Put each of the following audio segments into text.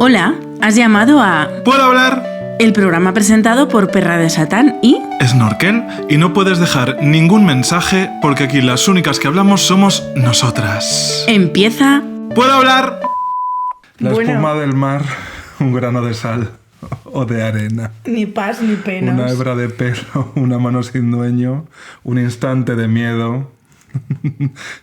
Hola, has llamado a... ¿Puedo hablar? El programa presentado por Perra de Satán y... Snorkel, y no puedes dejar ningún mensaje porque aquí las únicas que hablamos somos nosotras. Empieza... ¿Puedo hablar? La Bueno. espuma del mar, un grano de sal o de arena. Ni paz ni penas. Una hebra de pelo, una mano sin dueño, un instante de miedo.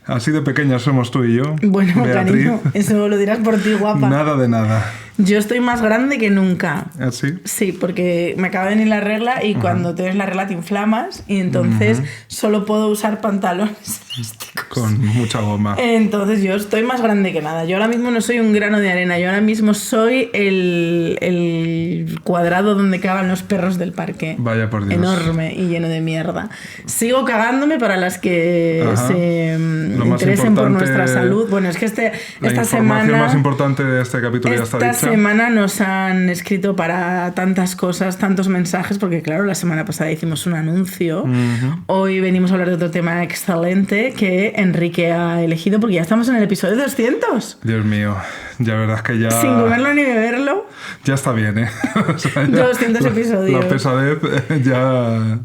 Así de pequeñas somos tú y yo. Bueno, Beatriz. cariño, eso lo dirás por ti, guapa. Nada de nada. Yo estoy más grande que nunca. ¿Así? Sí, porque me acaba de venir la regla y cuando te ves la regla te inflamas y entonces solo puedo usar pantalones elásticos. Con mucha goma. Entonces yo estoy más grande que nada. Yo ahora mismo no soy un grano de arena. Yo ahora mismo soy el cuadrado donde cagan los perros del parque. Vaya por Dios. Enorme y lleno de mierda. Sigo cagándome para las que se interesen por nuestra salud. Bueno, es que esta La semana... información más importante de este capítulo ya está dicha. Esta semana nos han escrito para tantas cosas, tantos mensajes, porque claro, la semana pasada hicimos un anuncio. Hoy venimos a hablar de otro tema excelente que Enrique ha elegido, porque ya estamos en el episodio 200. Dios mío, ya verdad es que ya... Sin comerlo ni beberlo. Ya está bien, ¿eh? O sea, ya 200 episodios. La pesadez ya...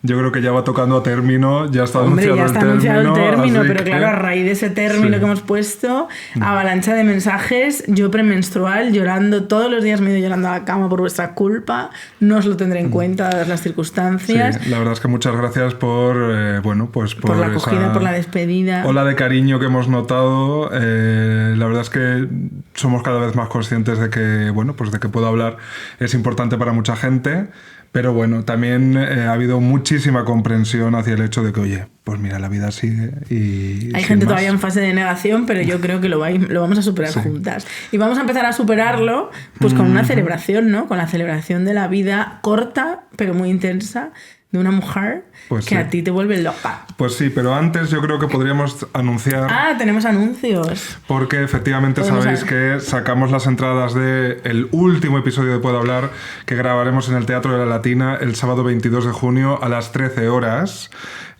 Yo creo que ya va tocando a término, ya está Hombre, anunciado ya está anunciado el término, así pero que... claro, a raíz de ese término que hemos puesto, avalancha de mensajes, yo premenstrual, llorando, todos los días me he ido llorando a la cama por vuestra culpa, no os lo tendré en cuenta dadas las circunstancias. Sí, la verdad es que muchas gracias por, bueno, pues por la acogida, por la despedida. Ola de cariño que hemos notado. La verdad es que somos cada vez más conscientes de que, bueno, pues de que Puedo Hablar es importante para mucha gente. Pero bueno, también ha habido muchísima comprensión hacia el hecho de que, oye, pues mira, la vida sigue y... Hay gente todavía en fase de negación, pero yo creo que lo vamos a superar juntas. Y vamos a empezar a superarlo pues con una celebración, ¿no? Con la celebración de la vida corta, pero muy intensa, de una mujer pues que a ti te vuelve loca. Pues sí, pero antes yo creo que podríamos anunciar... Ah, tenemos anuncios. Porque efectivamente sabéis que sacamos las entradas del último episodio de Puedo Hablar que grabaremos en el Teatro de la Latina el sábado 22 de junio a las 13 horas,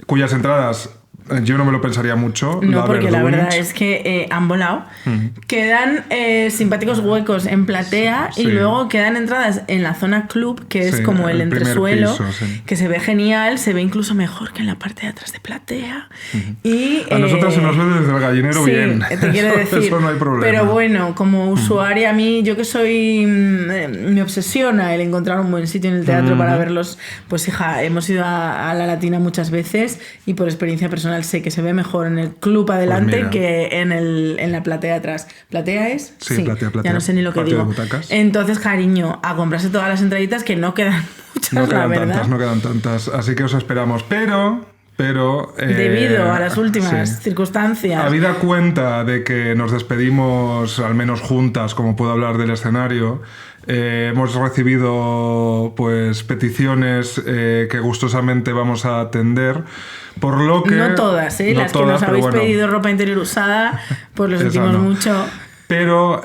cuyas entradas... Yo no me lo pensaría mucho. No, porque la verdad es que han volado. Quedan simpáticos huecos en platea y luego quedan entradas en la zona club, que es como el entresuelo, piso, que se ve genial, se ve incluso mejor que en la parte de atrás de platea. Y, a nosotras se nos ve desde el gallinero bien. Te quiero decir. Eso no hay problema. Pero bueno, como usuaria, a mí, yo que soy... me obsesiona el encontrar un buen sitio en el teatro para verlos. Pues hija, hemos ido a la Latina muchas veces y por experiencia personal sé que se ve mejor en el club adelante pues que en la platea atrás. ¿Platea es? Sí, platea. Ya no sé ni lo que digo. Entonces, cariño, a comprarse todas las entraditas que no quedan muchas, la verdad. No quedan tantas, así que os esperamos. Pero debido a las últimas circunstancias, habida cuenta de que nos despedimos al menos juntas, como Puedo Hablar, del escenario, hemos recibido pues peticiones que gustosamente vamos a atender, por lo que no todas, no las todas, que nos habéis pedido ropa interior usada, pues lo sentimos mucho. Pero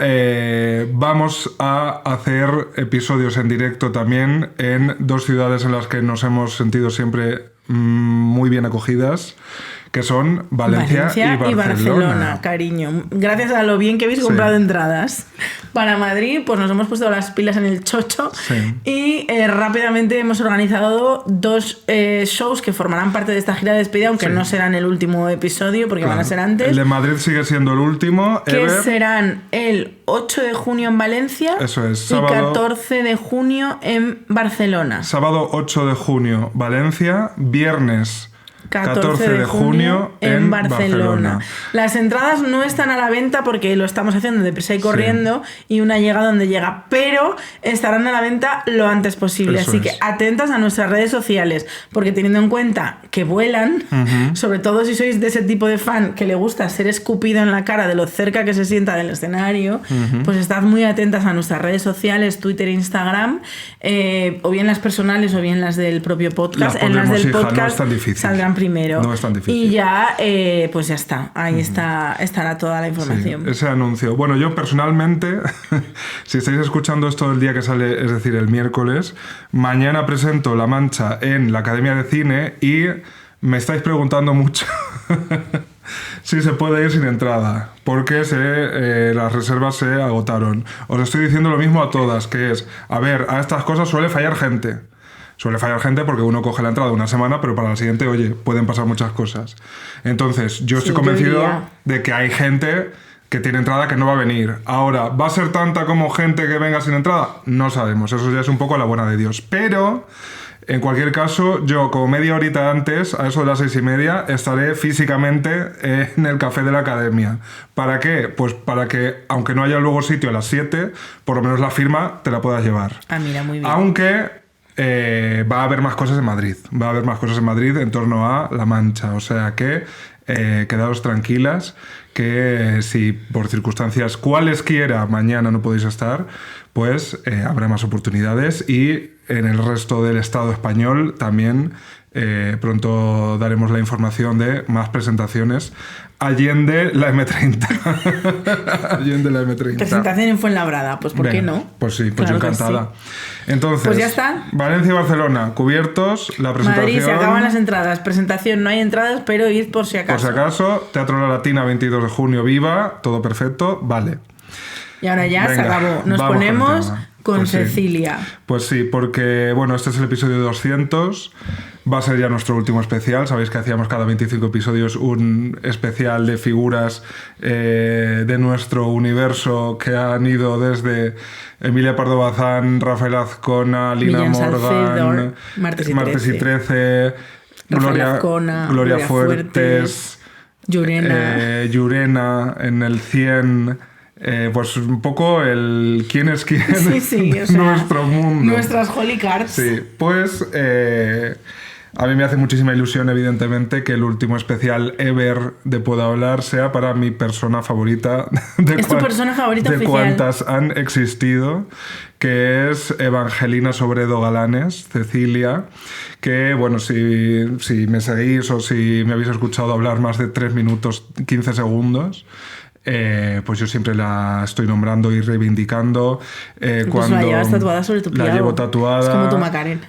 vamos a hacer episodios en directo también en dos ciudades en las que nos hemos sentido siempre muy bien acogidas, que son Valencia y Barcelona, cariño. Gracias a lo bien que habéis comprado entradas para Madrid, pues nos hemos puesto las pilas en el chocho y rápidamente hemos organizado dos shows que formarán parte de esta gira de despedida, aunque no serán el último episodio porque van a ser antes. El de Madrid sigue siendo el último. Que serán el 8 de junio en Valencia. Eso es, sábado, y 14 de junio en Barcelona. Sábado 8 de junio, Valencia. Viernes 14 de junio en Barcelona. Las entradas no están a la venta porque lo estamos haciendo deprisa y corriendo y una llega donde llega, pero estarán a la venta lo antes posible. Así que atentas a nuestras redes sociales, porque teniendo en cuenta que vuelan, sobre todo si sois de ese tipo de fan que le gusta ser escupido en la cara de lo cerca que se sienta del escenario, pues estad muy atentas a nuestras redes sociales, Twitter e Instagram, o bien las personales o bien las del propio podcast. En las del podcast saldrán primero. No es tan difícil. Y ya, pues ya está. Ahí estará toda la información. Sí, ese anuncio. Bueno, yo personalmente, si estáis escuchando esto el día que sale, es decir, el miércoles, mañana presento La Mancha en la Academia de Cine y me estáis preguntando mucho si se puede ir sin entrada, porque las reservas se agotaron. Os estoy diciendo lo mismo a todas, que es, a ver, a estas cosas suele fallar gente. Suele fallar gente porque uno coge la entrada una semana, pero para la siguiente, oye, pueden pasar muchas cosas. Entonces, yo estoy convencido de que hay gente que tiene entrada que no va a venir. Ahora, ¿va a ser tanta como gente que venga sin entrada? No sabemos, eso ya es un poco a la buena de Dios. Pero, en cualquier caso, yo como media horita antes, a eso de las 6:30, estaré físicamente en el café de la academia. ¿Para qué? Pues para que, aunque no haya luego sitio a las 7, por lo menos la firma te la puedas llevar. Ah, mira, muy bien. Aunque... va a haber más cosas en Madrid. Va a haber más cosas en Madrid en torno a La Mancha. O sea que quedaos tranquilas que si por circunstancias cualesquiera mañana no podéis estar, pues habrá más oportunidades y en el resto del Estado español también pronto daremos la información de más presentaciones allende la M30. Allende la M30. Presentación en Fuenlabrada, pues ¿por qué no? Pues sí, pues claro, yo encantada. Sí. Entonces, pues ya está. Valencia y Barcelona, cubiertos, la presentación... Madrid, se acaban las entradas. Presentación, no hay entradas, pero id por si acaso. Por si acaso, Teatro La Latina, 22 de junio, viva, todo perfecto, vale. Y ahora ya se acabó. Nos ponemos con pues Cecilia. Sí. Pues sí, porque bueno, este es el episodio 200. Va a ser ya nuestro último especial. Sabéis que hacíamos cada 25 episodios un especial de figuras de nuestro universo que han ido desde Emilia Pardo Bazán, Rafael Azcona, Lina Morgan, Martes y 13, Gloria Fuertes, Llurena en el 100. Pues un poco el quién es quién o sea, nuestro mundo. Nuestras Holy Cards. Sí, pues a mí me hace muchísima ilusión, evidentemente, que el último especial ever de Puedo Hablar sea para mi persona favorita. ¿Es tu persona favorita de oficial? Cuántas han existido, que es Evangelina Sobredo Galanes, Cecilia, que, bueno, si me seguís o si me habéis escuchado hablar más de 3 minutos 15 segundos... pues yo siempre la estoy nombrando y reivindicando. Cuando la llevas tatuada sobre tu piel. La llevo tatuada. Es como tu Macarena.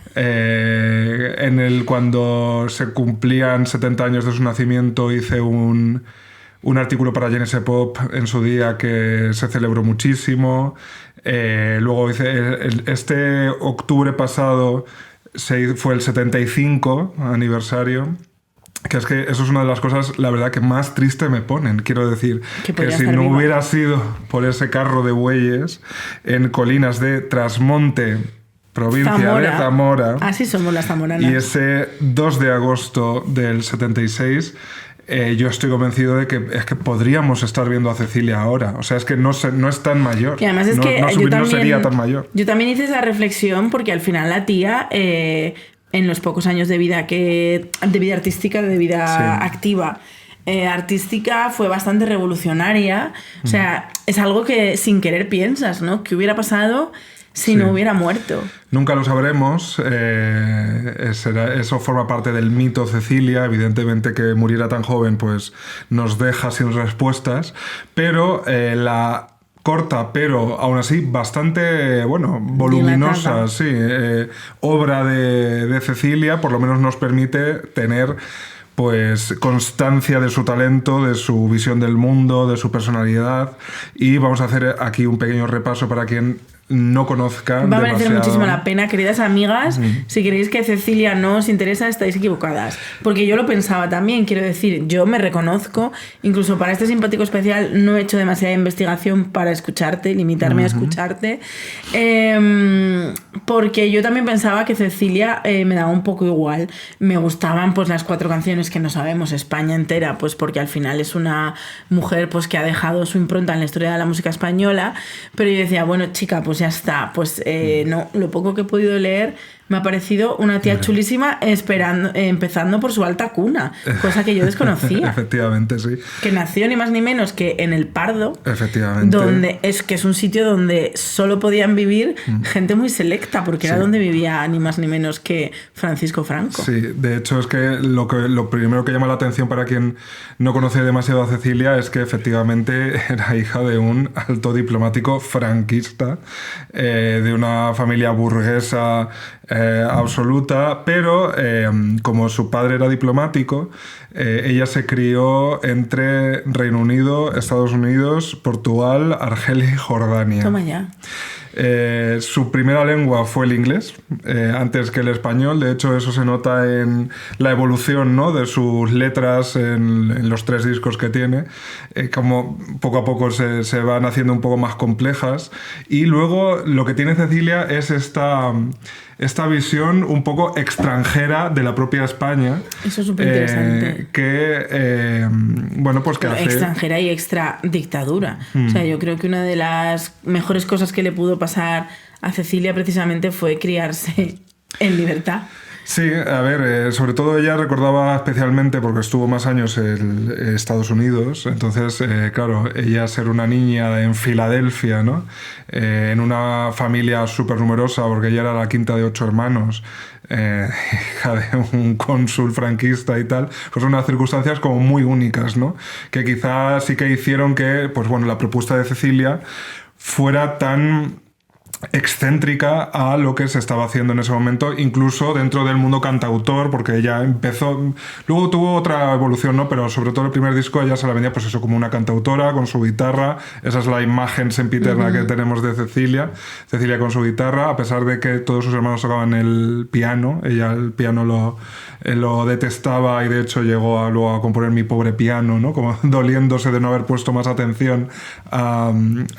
Cuando se cumplían 70 años de su nacimiento hice un artículo para Genese Pop en su día que se celebró muchísimo. Luego hice este octubre pasado fue el 75 aniversario. Que es que eso es una de las cosas, la verdad, que más triste me ponen. Quiero decir, que si no hubiera sido por ese carro de bueyes en colinas de Trasmonte, provincia de Zamora. Así somos las zamoranas. Y ese 2 de agosto del 76... yo estoy convencido de que es que podríamos estar viendo a Cecilia ahora. O sea, es que no es tan mayor. Y además es que no sería tan mayor. Yo también hice esa reflexión porque al final la tía... en los pocos años de vida artística, de vida activa, artística, fue bastante revolucionaria. O sea, es algo que sin querer piensas, ¿no? ¿Qué hubiera pasado si no hubiera muerto? Nunca lo sabremos. Eso forma parte del mito Cecilia. Evidentemente que muriera tan joven pues nos deja sin respuestas. Pero la... corta, pero aún así bastante, voluminosa, obra de Cecilia, por lo menos nos permite tener pues constancia de su talento, de su visión del mundo, de su personalidad, y vamos a hacer aquí un pequeño repaso para quien no conozca. Va a merecer muchísimo la pena, queridas amigas. Si creéis que Cecilia no os interesa, estáis equivocadas. Porque yo lo pensaba también, quiero decir, yo me reconozco, incluso para este simpático especial no he hecho demasiada investigación para escucharte, limitarme a escucharte. Porque yo también pensaba que Cecilia me daba un poco igual. Me gustaban pues las 4 canciones que no sabemos, España entera, pues porque al final es una mujer pues que ha dejado su impronta en la historia de la música española. Pero yo decía, bueno, chica, pues ya está. Pues no, lo poco que he podido leer me ha parecido una tía chulísima, empezando por su alta cuna, cosa que yo desconocía. Efectivamente, sí. Que nació ni más ni menos que en El Pardo. Efectivamente. Que es un sitio donde solo podían vivir gente muy selecta, porque era donde vivía ni más ni menos que Francisco Franco. Sí, de hecho es que lo primero que llama la atención para quien no conoce demasiado a Cecilia es que efectivamente era hija de un alto diplomático franquista, de una familia burguesa absoluta, pero como su padre era diplomático, ella se crió entre Reino Unido, Estados Unidos, Portugal, Argelia y Jordania. Toma ya. Su primera lengua fue el inglés, antes que el español. De hecho, eso se nota en la evolución, ¿no?, de sus letras en los 3 discos que tiene, como poco a poco se van haciendo un poco más complejas. Y luego lo que tiene Cecilia es esta visión un poco extranjera de la propia España. Eso es súper interesante. Bueno, pues que hace... Extranjera y extra dictadura. O sea, yo creo que una de las mejores cosas que le pudo pasar a Cecilia precisamente fue criarse en libertad. Sí, a ver, sobre todo ella recordaba especialmente porque estuvo más años en Estados Unidos, entonces, claro, ella ser una niña en Filadelfia, ¿no? En una familia súper numerosa, porque ella era la quinta de 8 hermanos, hija de un cónsul franquista y tal, pues unas circunstancias como muy únicas, ¿no? Que quizás sí que hicieron que, pues bueno, la propuesta de Cecilia fuera tan excéntrica a lo que se estaba haciendo en ese momento, incluso dentro del mundo cantautor, porque ella empezó, luego tuvo otra evolución, ¿no? Pero sobre todo el primer disco ella se la vendía pues eso, como una cantautora con su guitarra. Esa es la imagen sempiterna que tenemos de Cecilia con su guitarra, a pesar de que todos sus hermanos tocaban el piano. Ella el piano lo detestaba y de hecho llegó luego a componer Mi pobre piano, ¿no? Como doliéndose de no haber puesto más atención a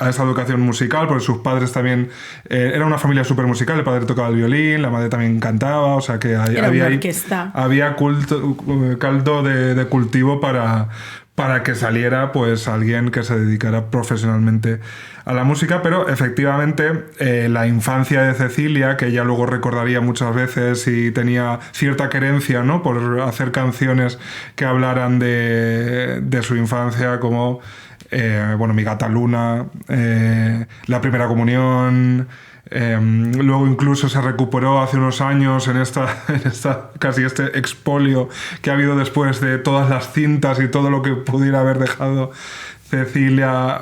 esa educación musical, porque sus padres también era una familia súper musical. El padre tocaba el violín, la madre también cantaba, o sea que había caldo de cultivo para que saliera pues alguien que se dedicara profesionalmente a la música. Pero efectivamente la infancia de Cecilia, que ella luego recordaría muchas veces y tenía cierta querencia, ¿no?, por hacer canciones que hablaran de su infancia, como bueno, Mi gata Luna, La primera comunión. Luego incluso se recuperó hace unos años en casi este expolio que ha habido después de todas las cintas y todo lo que pudiera haber dejado Cecilia,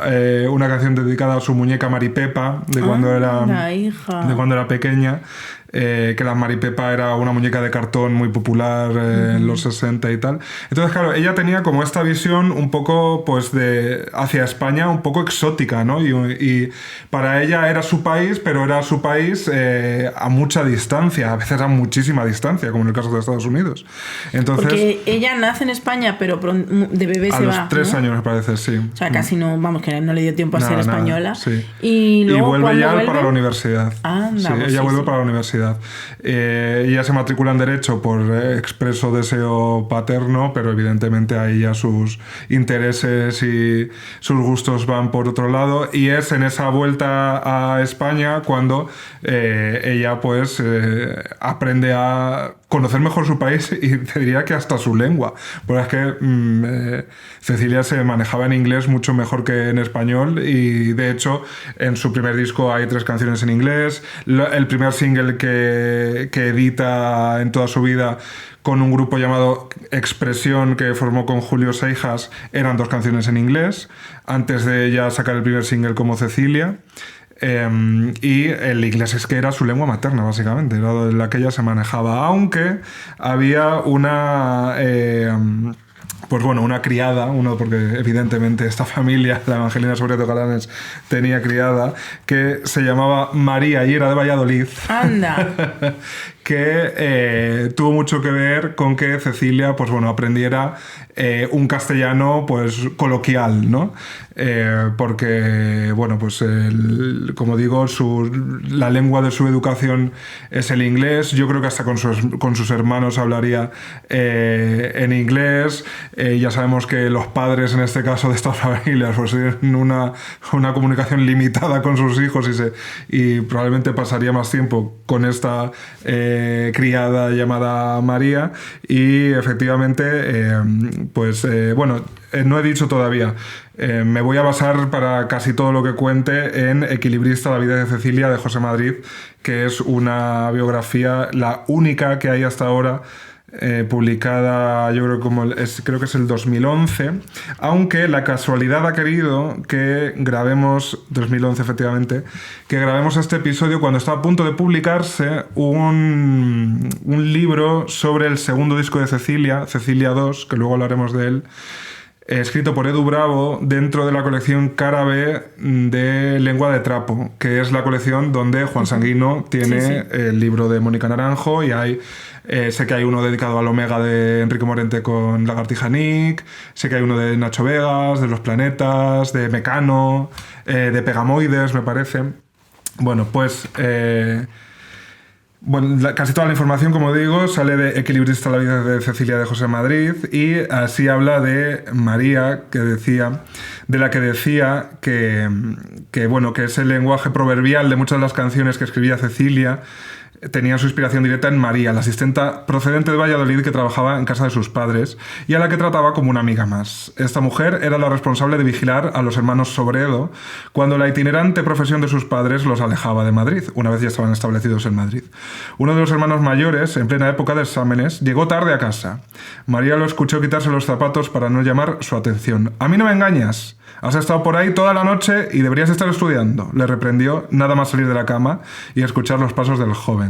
una canción dedicada a su muñeca Maripepa de cuando era pequeña. Que la Maripepa era una muñeca de cartón muy popular en los 60 y tal. Entonces, claro, ella tenía como esta visión un poco pues hacia España, un poco exótica, ¿no? Y para ella era su país, pero era su país a mucha distancia, a veces a muchísima distancia, como en el caso de Estados Unidos. Entonces, porque ella nace en España, pero de bebé se va. A los 3 años, me parece, sí. O sea, casi no, vamos, que no le dio tiempo a ser española. Sí. Y luego vuelve ya para la universidad. Anda, sí, ella vuelve para la universidad. Ella se matricula en Derecho por expreso deseo paterno, pero evidentemente ahí ya sus intereses y sus gustos van por otro lado, y es en esa vuelta a España cuando ella pues aprende a conocer mejor su país y te diría que hasta su lengua, porque es que Cecilia se manejaba en inglés mucho mejor que en español, y de hecho en su primer disco hay 3 canciones en inglés. El primer single que edita en toda su vida con un grupo llamado Expresión, que formó con Julio Seijas, eran 2 canciones en inglés antes de ella sacar el primer single como Cecilia. Y el inglés es que era su lengua materna, básicamente, era la que ella se manejaba, aunque había una pues bueno, una criada, porque evidentemente esta familia, la Evangelina Sobreto Galanes, tenía criada, que se llamaba María y era de Valladolid. ¡Anda! Que tuvo mucho que ver con que Cecilia, pues bueno, aprendiera un castellano pues coloquial, ¿no? Porque, bueno, pues como digo, la lengua de su educación es el inglés. Yo creo que hasta con sus hermanos hablaría en inglés. Ya sabemos que los padres, en este caso de estas familias, pues tienen una comunicación limitada con sus hijos y probablemente pasaría más tiempo con esta criada llamada María. Y efectivamente, bueno, no he dicho todavía. Me voy a basar para casi todo lo que cuente en Equilibrista, la vida de Cecilia, de José Madrid, que es una biografía, la única que hay hasta ahora publicada, yo creo que es el 2011, aunque la casualidad ha querido que grabemos, 2011 efectivamente, que grabemos este episodio cuando está a punto de publicarse un libro sobre el segundo disco de Cecilia 2, que luego hablaremos de él, escrito por Edu Bravo dentro de la colección Cara B de Lengua de Trapo, que es la colección donde Juan Sanguino tiene el libro de Mónica Naranjo, y hay sé que hay uno dedicado al Omega de Enrique Morente con Lagartija Nick, sé que hay uno de Nacho Vegas, de Los Planetas, de Mecano, de Pegamoides, me parece. Bueno, pues casi toda la información, como digo, sale de Equilibrista la vida de Cecilia de José Madrid, y así habla de María, de la que decía que es el lenguaje proverbial de muchas de las canciones que escribía Cecilia. Tenía su inspiración directa en María, la asistenta procedente de Valladolid que trabajaba en casa de sus padres y a la que trataba como una amiga más. Esta mujer era la responsable de vigilar a los hermanos Sobredo cuando la itinerante profesión de sus padres los alejaba de Madrid, una vez ya estaban establecidos en Madrid. Uno de los hermanos mayores, en plena época de exámenes, llegó tarde a casa. María lo escuchó quitarse los zapatos para no llamar su atención. «A mí no me engañas. Has estado por ahí toda la noche y deberías estar estudiando», le reprendió nada más salir de la cama y escuchar los pasos del joven.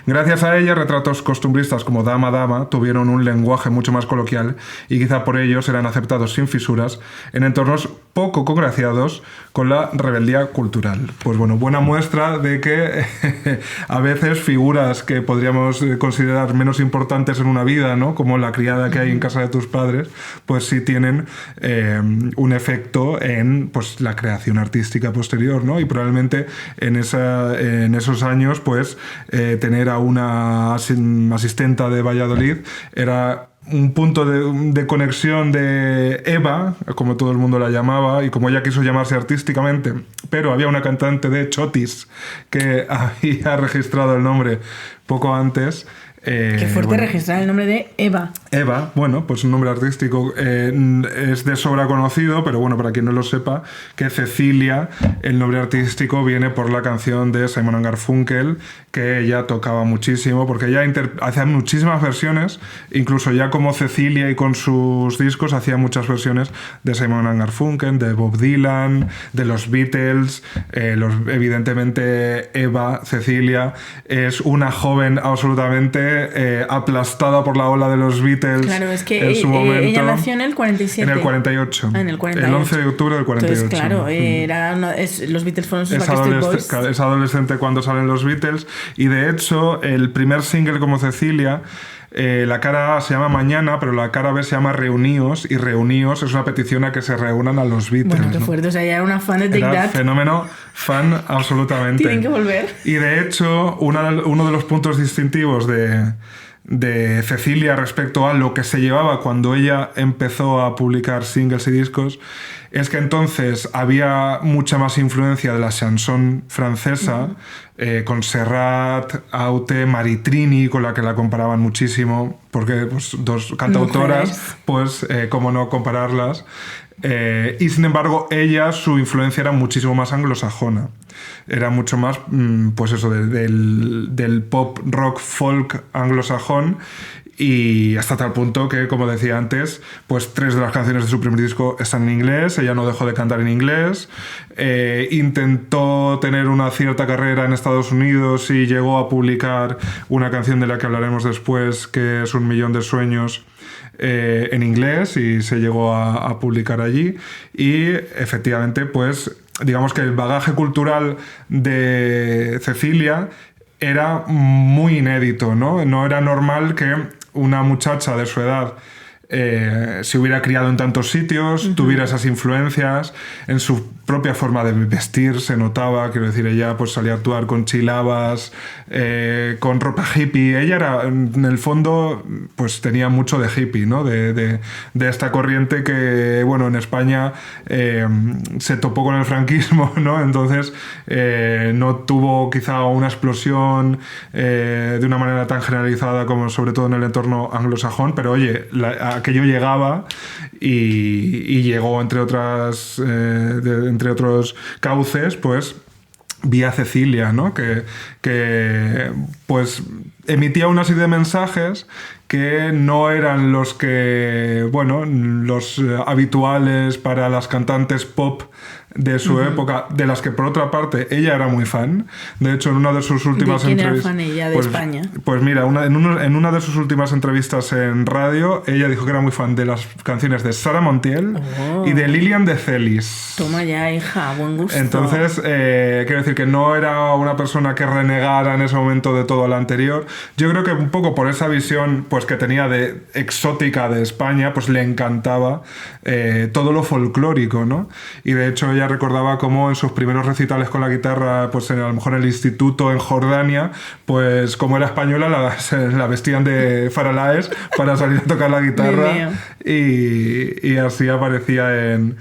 Gracias a ella, retratos costumbristas como Dama Dama tuvieron un lenguaje mucho más coloquial y quizá por ello serán aceptados sin fisuras en entornos poco congraciados con la rebeldía cultural. Pues bueno, buena muestra de que a veces figuras que podríamos considerar menos importantes en una vida, ¿no?, como la criada que hay en casa de tus padres, pues sí tienen un efecto en la creación artística posterior, ¿no? Y probablemente en esos años, pues tener a una asistenta de Valladolid era un punto de conexión de Eva, como todo el mundo la llamaba y como ella quiso llamarse artísticamente, pero había una cantante de Chotis que había registrado el nombre poco antes. Qué fuerte registrar el nombre de Eva. Eva, bueno, pues un nombre artístico es de sobra conocido, pero bueno, para quien no lo sepa, que Cecilia, el nombre artístico, viene por la canción de Simon & Garfunkel, que ella tocaba muchísimo, porque ella hacía muchísimas versiones, incluso ya como Cecilia y con sus discos hacía muchas versiones de Simon & Garfunkel, de Bob Dylan, de los Beatles. Evidentemente Eva, Cecilia, es una joven absolutamente aplastada por la ola de los Beatles. Claro, es que en su momento, ella nació en el 47. En el 48. En el 48. El 11 de octubre del 48. Entonces, claro, los Beatles fueron sus Backstreet Boys. Es adolescente cuando salen los Beatles, y de hecho el primer single como Cecilia, la cara A se llama Mañana, pero la cara B se llama Reuníos, y Reuníos es una petición a que se reúnan a los Beatles. Bueno, qué fuerte, o sea, ella era una fan de Take That. Fenómeno, fan absolutamente. Tienen que volver. Y de hecho, uno de los puntos distintivos de Cecilia respecto a lo que se llevaba cuando ella empezó a publicar singles y discos es que entonces había mucha más influencia de la chanson francesa, con Serrat, Aute, Maritrini, con la que la comparaban muchísimo, porque pues, dos cantautoras, pues cómo no compararlas. Y sin embargo, su influencia era muchísimo más anglosajona. Era mucho más, pues eso, del pop, rock, folk anglosajón, y hasta tal punto que, como decía antes, pues 3 de las canciones de su primer disco están en inglés. Ella no dejó de cantar en inglés. Intentó tener una cierta carrera en Estados Unidos y llegó a publicar una canción de la que hablaremos después, que es Un millón de sueños, en inglés, y se llegó a publicar allí. Y efectivamente, pues digamos que el bagaje cultural de Cecilia era muy inédito, ¿no? No era normal que una muchacha de su edad se hubiera criado en tantos sitios, tuviera esas influencias. En su propia forma de vestir se notaba, quiero decir, ella pues salía a actuar con chilabas, con ropa hippie. Ella era, en el fondo, pues tenía mucho de hippie, ¿no? De esta corriente que, bueno, en España se topó con el franquismo, ¿no? Entonces no tuvo quizá una explosión de una manera tan generalizada como sobre todo en el entorno anglosajón, pero oye, aquello llegaba y llegó entre otros cauces, pues vía Cecilia, ¿no? Que pues emitía una serie de mensajes que no eran los que, bueno, los habituales para las cantantes pop de su época, de las que por otra parte ella era muy fan. De hecho, en una de sus últimas entrevistas... ¿De quién era fan ella de España? Pues mira, en una de sus últimas entrevistas en radio, ella dijo que era muy fan de las canciones de Sara Montiel y de Lilian de Celis. Toma ya, hija, buen gusto. Entonces, quiero decir que no era una persona que renegara en ese momento de todo lo anterior. Yo creo que un poco por esa visión pues que tenía de exótica de España, pues le encantaba todo lo folclórico, ¿no? Y de hecho ella recordaba cómo en sus primeros recitales con la guitarra, pues a lo mejor en el instituto en Jordania, pues como era española la vestían de faralaes para salir a tocar la guitarra y así aparecía en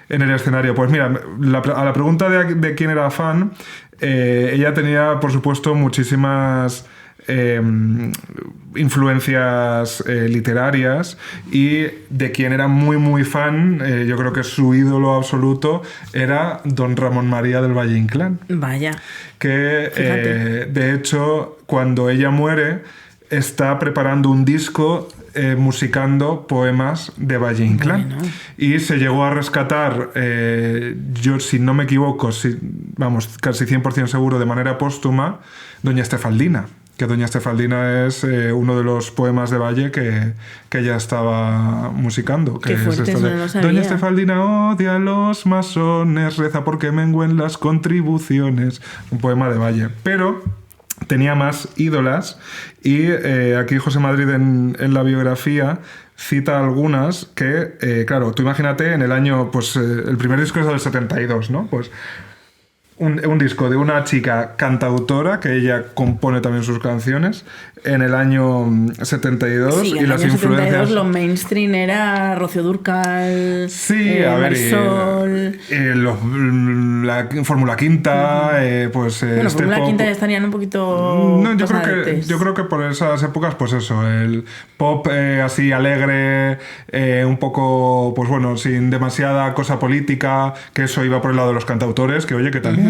el escenario. Pues mira, a la pregunta de quién era fan, ella tenía por supuesto muchísimas influencias literarias, y de quien era muy muy fan, yo creo que su ídolo absoluto era don Ramón María del Valle Inclán. Vaya. Que de hecho cuando ella muere está preparando un disco musicando poemas de Valle Inclán. Bueno. Y se llegó a rescatar, yo si no me equivoco, vamos, casi 100% seguro, de manera póstuma, Doña Estefaldina. Que Doña Estefaldina es uno de los poemas de Valle que ella estaba musicando. Qué fuerte, eso no lo sabía. Doña Estefaldina odia a los masones, reza porque mengüen las contribuciones. Un poema de Valle. Pero tenía más ídolas, y aquí José Madrid en la biografía cita algunas que, claro, tú imagínate en el año, pues el primer disco es del 72, ¿no? Pues un disco de una chica cantautora, que ella compone también sus canciones, en el año 72. Sí, y en las el año influencias... 72 lo mainstream era Rocío Dúrcal, sí, a ver, la Fórmula Quinta, pues... bueno, Fórmula Quinta ya estarían un poquito... No, yo creo que por esas épocas, pues eso, el pop así alegre, un poco, pues bueno, sin demasiada cosa política, que eso iba por el lado de los cantautores, que oye, que también...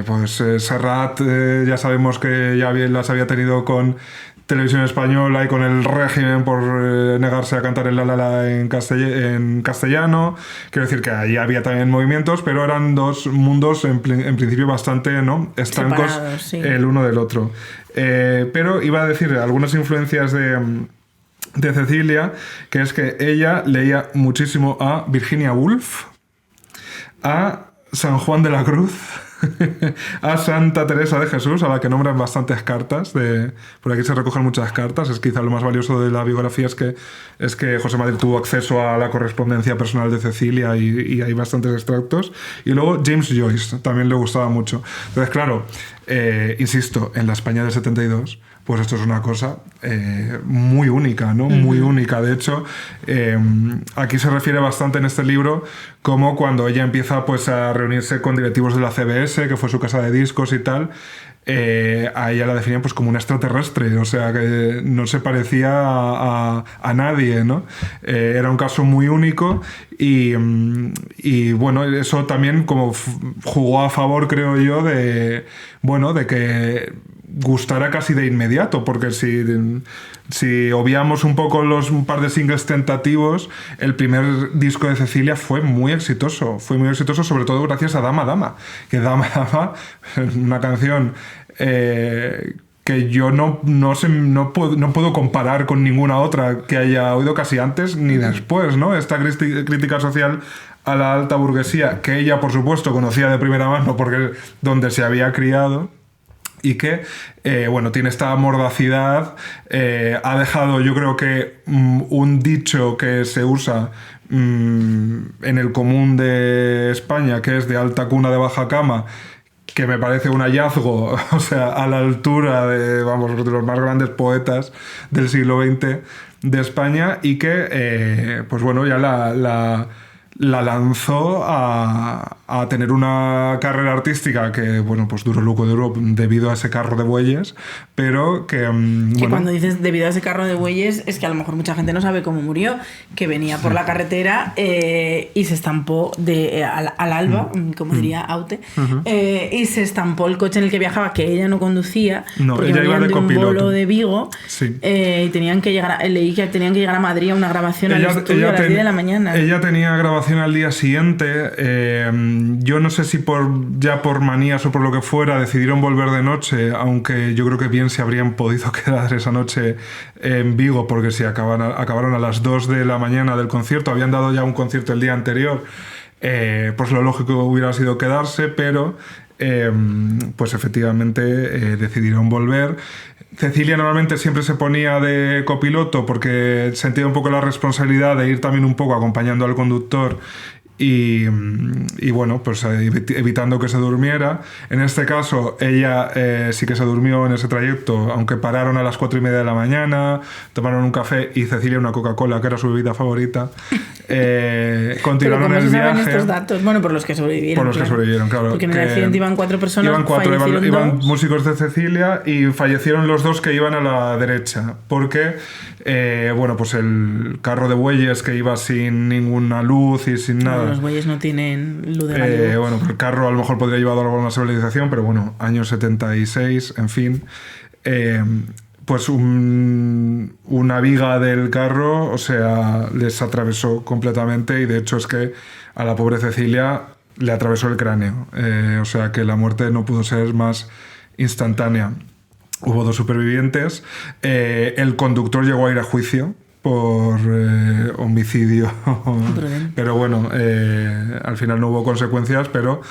pues Serrat, ya sabemos que ya las había tenido con Televisión Española y con el régimen por negarse a cantar el La La La en castellano. Quiero decir que ahí había también movimientos, pero eran dos mundos en principio bastante, ¿no?, estancos, separados, sí, el uno del otro. Pero iba a decir algunas influencias de Cecilia, que es que ella leía muchísimo a Virginia Woolf, a San Juan de la Cruz, a Santa Teresa de Jesús, a la que nombran bastantes cartas. Por aquí se recogen muchas cartas. Es quizá lo más valioso de la biografía es que José Madrid tuvo acceso a la correspondencia personal de Cecilia, y hay bastantes extractos. Y luego James Joyce, también le gustaba mucho. Entonces, claro, insisto, en la España del 72... pues esto es una cosa muy única, ¿no? Muy única. De hecho, aquí se refiere bastante en este libro como cuando ella empieza pues a reunirse con directivos de la CBS, que fue su casa de discos y tal, a ella la definían pues como una extraterrestre, o sea, que no se parecía a nadie, ¿no? Era un caso muy único, y bueno, eso también como jugó a favor, creo yo, de que gustara casi de inmediato, porque si obviamos un poco un par de singles tentativos, el primer disco de Cecilia fue muy exitoso, sobre todo gracias a Dama Dama, que Dama Dama, una canción que yo no puedo comparar con ninguna otra que haya oído casi antes ni después, ¿no? Esta crítica social a la alta burguesía, que ella por supuesto conocía de primera mano porque es donde se había criado, y que, bueno, tiene esta mordacidad, ha dejado, yo creo que, un dicho que se usa en el común de España, que es de alta cuna de baja cama, que me parece un hallazgo, o sea, a la altura de los más grandes poetas del siglo XX de España, y que, pues bueno, ya la lanzó a tener una carrera artística que, bueno, pues duro luco duro debido a ese carro de bueyes, pero que... Que bueno, cuando dices debido a ese carro de bueyes es que a lo mejor mucha gente no sabe cómo murió, que venía por la carretera y se estampó al alba, como diría Aute, y se estampó el coche en el que viajaba, que ella no conducía, No, porque ella iba venían de de un copiloto. bolo de Vigo, Sí. y tenían que llegar leí que tenían que llegar a Madrid a una grabación al estudio a las 10 de la mañana. Ella tenía grabación al día siguiente. Yo no sé si por manías o por lo que fuera decidieron volver de noche, aunque yo creo que bien se habrían podido quedar esa noche en Vigo, porque si acabaron a las 2 de la mañana del concierto, habían dado ya un concierto el día anterior, pues lo lógico hubiera sido quedarse, pero pues efectivamente decidieron volver. Cecilia normalmente siempre se ponía de copiloto porque sentía un poco la responsabilidad de ir también un poco acompañando al conductor y bueno, pues evitando que se durmiera. En este caso, ella sí que se durmió en ese trayecto, aunque pararon a las 4:30 de la mañana, tomaron un café y Cecilia una Coca-Cola, que era su bebida favorita. Continuaron el viaje. Saben estos datos? Bueno, por los que sobrevivieron. Por los que sobrevivieron, claro. Porque en el accidente iban 4 personas, iban músicos de Cecilia y fallecieron los 2 que iban a la derecha, porque bueno, pues el carro de bueyes que iba sin ninguna luz y sin nada. Los bueyes no tienen luz de gallego. Bueno, el carro a lo mejor podría llevar algo a una civilización, pero bueno, años 76, en fin. Pues una viga del carro, o sea, les atravesó completamente y de hecho es que a la pobre Cecilia le atravesó el cráneo. O sea que la muerte no pudo ser más instantánea. Hubo 2 supervivientes. El conductor llegó a ir a juicio por homicidio. Pero bueno, al final no hubo consecuencias, pero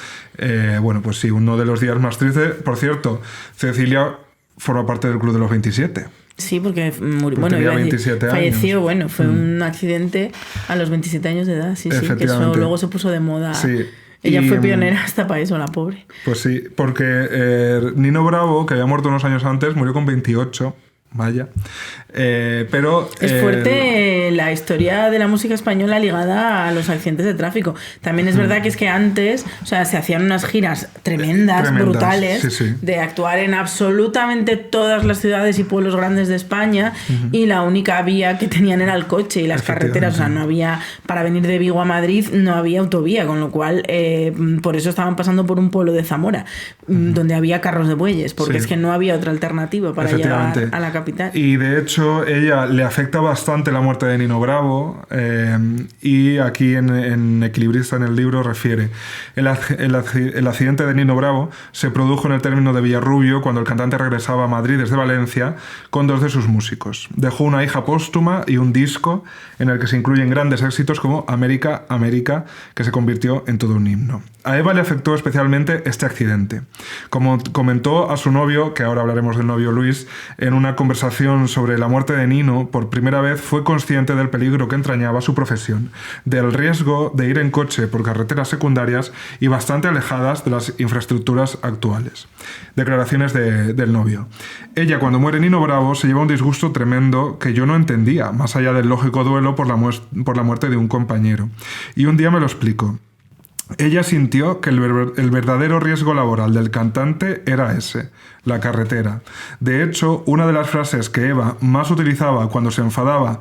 bueno, pues sí, uno de los días más tristes. Por cierto, Cecilia forma parte del Club de los 27. Sí, porque murió, bueno, tenía 27 falleció, años. bueno, fue un accidente a los 27 años de edad, sí, que eso luego se puso de moda. Sí. Ella fue pionera hasta para eso, la pobre. Pues sí, porque Nino Bravo, que había muerto unos años antes, murió con 28. Vaya. Pero es fuerte la historia de la música española ligada a los accidentes de tráfico. También es verdad que es que antes, o sea, se hacían unas giras tremendas, brutales, sí. de actuar en absolutamente todas las ciudades y pueblos grandes de España, y la única vía que tenían era el coche y las carreteras. O sea, no había, para venir de Vigo a Madrid no había autovía, con lo cual por eso estaban pasando por un pueblo de Zamora, donde había carros de bueyes, porque es que no había otra alternativa para llegar a la capital. Y de hecho, ella le afecta bastante la muerte de Nino Bravo, y aquí en Equilibrista, en el libro, refiere: el accidente de Nino Bravo se produjo en el término de Villarrubio cuando el cantante regresaba a Madrid desde Valencia con 2 de sus músicos. Dejó una hija póstuma y un disco en el que se incluyen grandes éxitos como América, América, que se convirtió en todo un himno. A Eva le afectó especialmente este accidente. Como comentó a su novio, que ahora hablaremos del novio Luis, en una conversación sobre la muerte de Nino, por primera vez fue consciente del peligro que entrañaba su profesión, del riesgo de ir en coche por carreteras secundarias y bastante alejadas de las infraestructuras actuales. Declaraciones del novio. Ella, cuando muere Nino Bravo, se lleva un disgusto tremendo que yo no entendía, más allá del lógico duelo por la muerte de un compañero. Y un día me lo explicó. Ella sintió que el verdadero riesgo laboral del cantante era ese, la carretera. De hecho, una de las frases que Eva más utilizaba cuando se enfadaba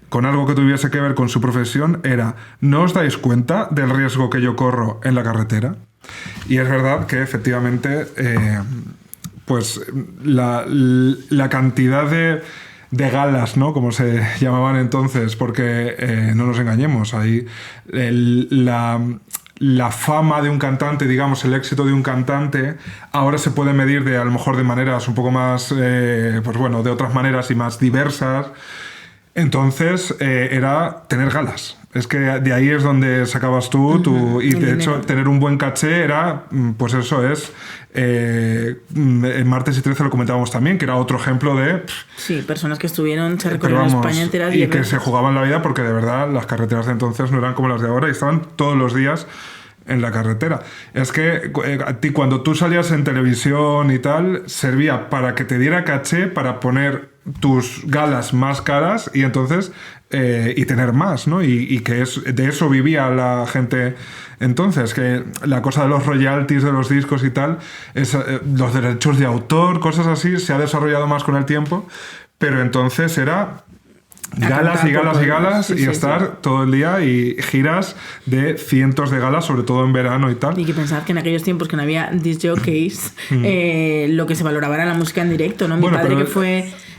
con algo que tuviese que ver con su profesión era: ¿no os dais cuenta del riesgo que yo corro en la carretera? Y es verdad que efectivamente pues la cantidad de galas, ¿no?, como se llamaban entonces, porque no nos engañemos, ahí la fama de un cantante, digamos, el éxito de un cantante, ahora se puede medir a lo mejor de maneras un poco más, pues bueno, de otras maneras y más diversas. Entonces era tener galas. Es que de ahí es donde sacabas tú y de hecho tener un buen caché era, pues eso es, en Martes y 13 lo comentábamos también, que era otro ejemplo de... Sí, personas que estuvieron, se recorrieron España entera. Y que se jugaban la vida porque de verdad las carreteras de entonces no eran como las de ahora y estaban todos los días en la carretera. Es que a ti, cuando tú salías en televisión y tal, servía para que te diera caché, para poner tus galas más caras y entonces y tener más, ¿no? Y que de eso vivía la gente entonces, que la cosa de los royalties de los discos y tal, los derechos de autor, cosas así, se ha desarrollado más con el tiempo, pero entonces era galas y galas y galas y estar todo el día y giras de cientos de galas, sobre todo en verano y tal. Y que pensar que en aquellos tiempos que no había disc jockeys, lo que se valoraba era la música en directo, ¿no?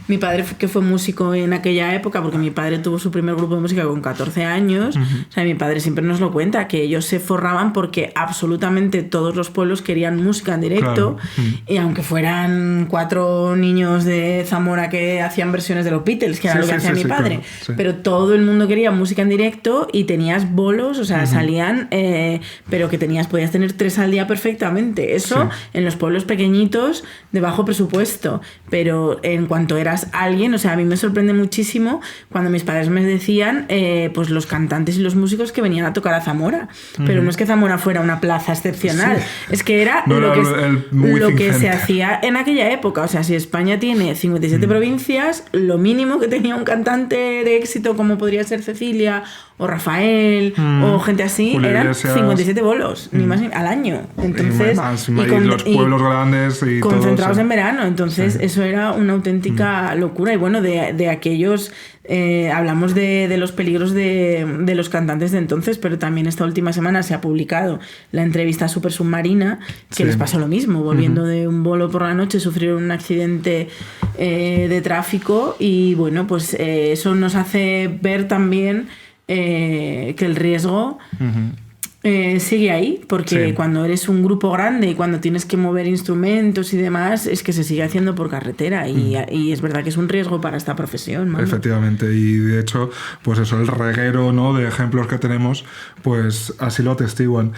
Mi padre que fue músico en aquella época, porque mi padre tuvo su primer grupo de música con 14 años, o sea, mi padre siempre nos lo cuenta, que ellos se forraban porque absolutamente todos los pueblos querían música en directo, y aunque fueran 4 niños de Zamora que hacían versiones de los Beatles, que era lo que hacía mi padre, pero todo el mundo quería música en directo y tenías bolos, o sea, salían, pero que podías tener 3 al día perfectamente. Eso en los pueblos pequeñitos de bajo presupuesto, pero en cuanto eras alguien, o sea, a mí me sorprende muchísimo cuando mis padres me decían pues los cantantes y los músicos que venían a tocar a Zamora, pero no es que Zamora fuera una plaza excepcional, es que era lo que se hacía en aquella época. O sea, si España tiene 57 provincias, lo mínimo que tenía un cantante de éxito como podría ser Cecilia o Rafael o gente así, Julio eran Iglesias. 57 bolos, ni más al año. Entonces, y los pueblos grandes y concentrados en verano. Entonces, eso era una auténtica locura. Y bueno, de aquellos hablamos de los peligros de los cantantes de entonces, pero también esta última semana se ha publicado la entrevista a Super Submarina, que les pasó lo mismo, volviendo de un bolo por la noche, sufrieron un accidente de tráfico y bueno, pues eso nos hace ver también que el riesgo sigue ahí, porque cuando eres un grupo grande y cuando tienes que mover instrumentos y demás, es que se sigue haciendo por carretera y es verdad que es un riesgo para esta profesión, ¿no? Efectivamente, y de hecho, pues eso, el reguero, ¿no?, de ejemplos que tenemos, pues así lo atestiguan.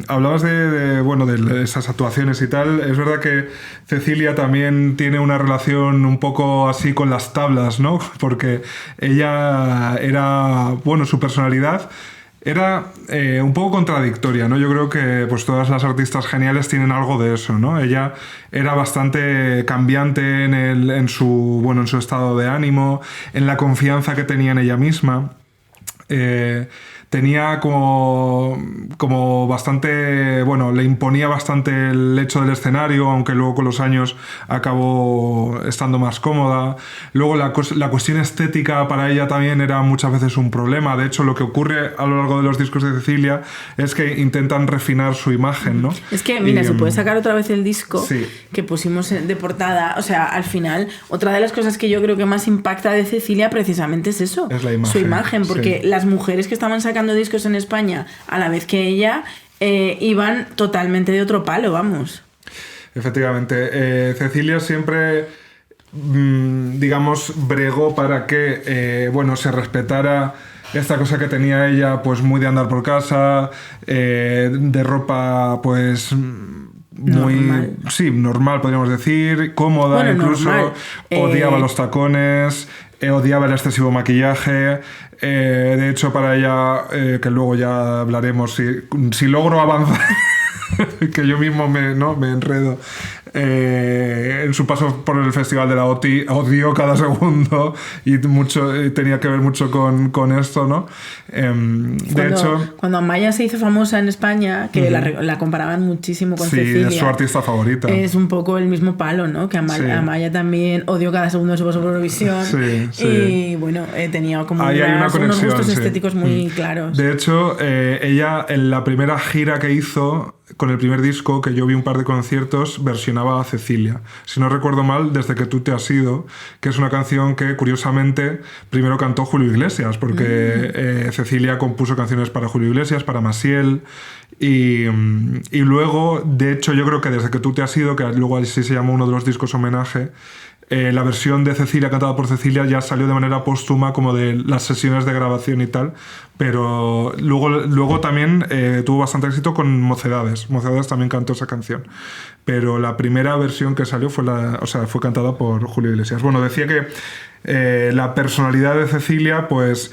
Hablabas de esas actuaciones y tal. Es verdad que Cecilia también tiene una relación un poco así con las tablas, ¿no? Porque ella era, su personalidad era un poco contradictoria, ¿no? Yo creo que pues todas las artistas geniales tienen algo de eso, ¿no? Ella era bastante cambiante en su estado de ánimo, en la confianza que tenía en ella misma. Tenía como bastante, le imponía bastante el hecho del escenario, aunque luego con los años acabó estando más cómoda. Luego la cuestión estética para ella también era muchas veces un problema. De hecho, lo que ocurre a lo largo de los discos de Cecilia es que intentan refinar su imagen, ¿no? Es que, mira, se puede sacar otra vez el disco que pusimos de portada. O sea, al final, otra de las cosas que yo creo que más impacta de Cecilia precisamente es eso. Es la imagen. Su imagen, porque las mujeres que estaban sacando discos en España a la vez que ella iban totalmente de otro palo, vamos. Efectivamente, Cecilia siempre bregó para que se respetara esta cosa que tenía ella, pues muy de andar por casa, de ropa pues muy normal, podríamos decir, cómoda, incluso odiaba los tacones, odiaba el excesivo maquillaje. De hecho, para ella, que luego ya hablaremos, si logro avanzar, que yo mismo me enredo, en su paso por el Festival de la OTI, odió cada segundo y tenía que ver mucho con esto, ¿no? Cuando Amaya se hizo famosa en España, que la comparaban muchísimo con Cecilia. Sí, es su artista favorita. Es un poco el mismo palo, ¿no? Que Amaya también odió cada segundo de su paso por Eurovisión. Y tenía como unos gustos estéticos muy claros. De hecho, ella en la primera gira que hizo, con el primer disco, que yo vi un par de conciertos, versionaba a Cecilia. Si no recuerdo mal, Desde que tú te has ido, que es una canción que, curiosamente, primero cantó Julio Iglesias, porque Cecilia compuso canciones para Julio Iglesias, para Maciel, y luego, de hecho, yo creo que Desde que tú te has ido, que luego así se llamó uno de los discos homenaje, la versión de Cecilia cantada por Cecilia ya salió de manera póstuma, como de las sesiones de grabación y tal, pero luego también tuvo bastante éxito con Mocedades. Mocedades también cantó esa canción, pero la primera versión que salió fue cantada por Julio Iglesias. Decía que la personalidad de Cecilia pues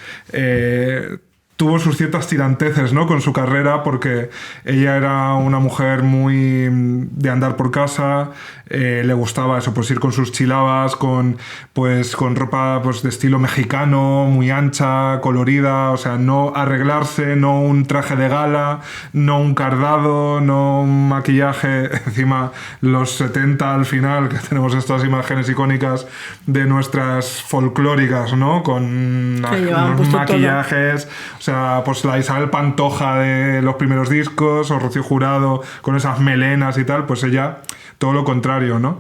tuvo sus ciertas tiranteces, ¿no? Con su carrera, porque ella era una mujer muy de andar por casa, le gustaba eso, pues ir con sus chilabas, con ropa pues de estilo mexicano, muy ancha, colorida, o sea, no arreglarse, no un traje de gala, no un cardado, no un maquillaje, encima los 70 al final, que tenemos estas imágenes icónicas de nuestras folclóricas, ¿no? Con unos maquillajes, todo. O sea, pues la Isabel Pantoja de los primeros discos, o Rocío Jurado con esas melenas y tal, pues ella todo lo contrario, ¿no?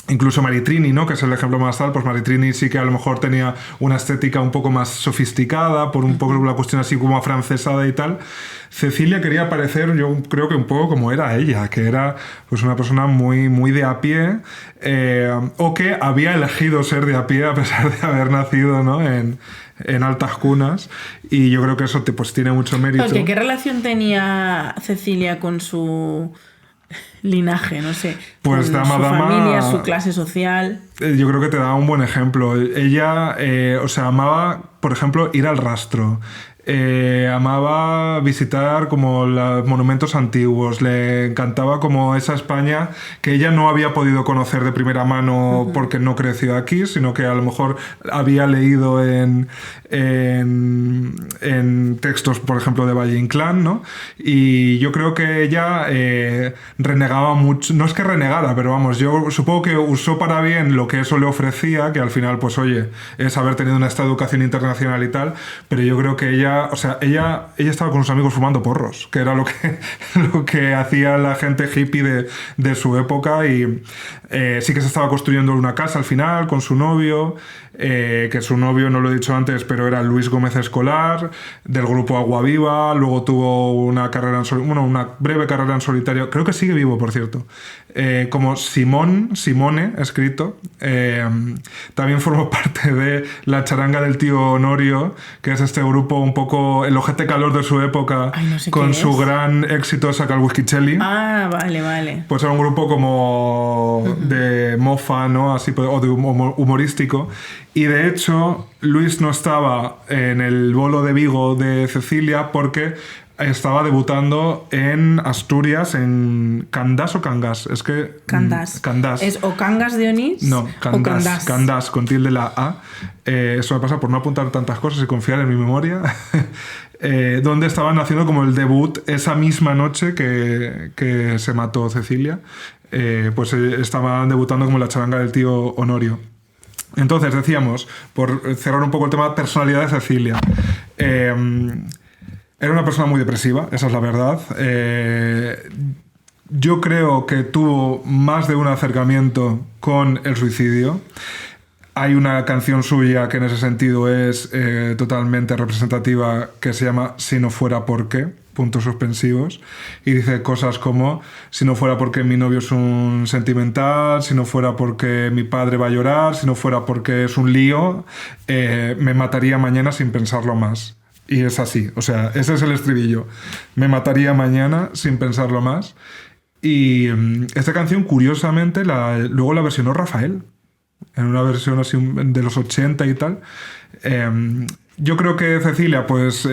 Incluso Maritrini, ¿no? Que es el ejemplo más tal, pues Maritrini sí que a lo mejor tenía una estética un poco más sofisticada, por un poco la cuestión así como afrancesada y tal. Cecilia quería parecer, yo creo que un poco como era ella, que era pues una persona muy, muy de a pie, o que había elegido ser de a pie a pesar de haber nacido, ¿no? en altas cunas, y yo creo que eso pues tiene mucho mérito. Porque, ¿qué relación tenía Cecilia con su linaje, no sé, pues con su familia, su clase social? Yo creo que te da un buen ejemplo. Ella, amaba, por ejemplo, ir al rastro. Amaba visitar como los monumentos antiguos, le encantaba como esa España que ella no había podido conocer de primera mano porque no creció aquí, sino que a lo mejor había leído en textos, por ejemplo, de Valle Inclán, ¿no? Y yo creo que ella renegaba mucho, no es que renegara, pero vamos, yo supongo que usó para bien lo que eso le ofrecía, que al final, pues oye, es haber tenido esta educación internacional y tal, pero yo creo que ella estaba con sus amigos fumando porros, que era lo que hacía la gente hippie de su época, y sí que se estaba construyendo una casa al final con su novio, que su novio, no lo he dicho antes, pero era Luis Gómez Escolar, del grupo Agua Viva. Luego tuvo una breve carrera en solitario, creo que sigue vivo, por cierto, como Simone, escrito. También formó parte de La Charanga del Tío Honorio, que es este grupo un poco el ojete calor de su época. Ay, no sé con su gran éxito Saca el Whiskycelli. Ah, vale. Pues era un grupo como de mofa, ¿no? Así, o de humorístico. Y de hecho, Luis no estaba en el bolo de Vigo de Cecilia porque estaba debutando en Asturias, en Candás o Cangas. Es que... Candás. Candás. ¿Es o Cangas de Onís? No, Candás. O Candás. Candás, con tilde la A. Eso me pasa por no apuntar tantas cosas y confiar en mi memoria. Donde estaban haciendo como el debut esa misma noche que se mató Cecilia. Pues estaban debutando como La Charanga del Tío Honorio. Entonces, decíamos, por cerrar un poco el tema de personalidad de Cecilia, era una persona muy depresiva, esa es la verdad. Yo creo que tuvo más de un acercamiento con el suicidio. Hay una canción suya que en ese sentido es totalmente representativa, que se llama Si no fuera por qué, puntos suspensivos, y dice cosas como: si no fuera porque mi novio es un sentimental, si no fuera porque mi padre va a llorar, si no fuera porque es un lío, me mataría mañana sin pensarlo más. Y es así, o sea, ese es el estribillo: me mataría mañana sin pensarlo más. Y esta canción, curiosamente, luego la versionó Rafael, en una versión así de los 80 y tal. Yo creo que Cecilia, pues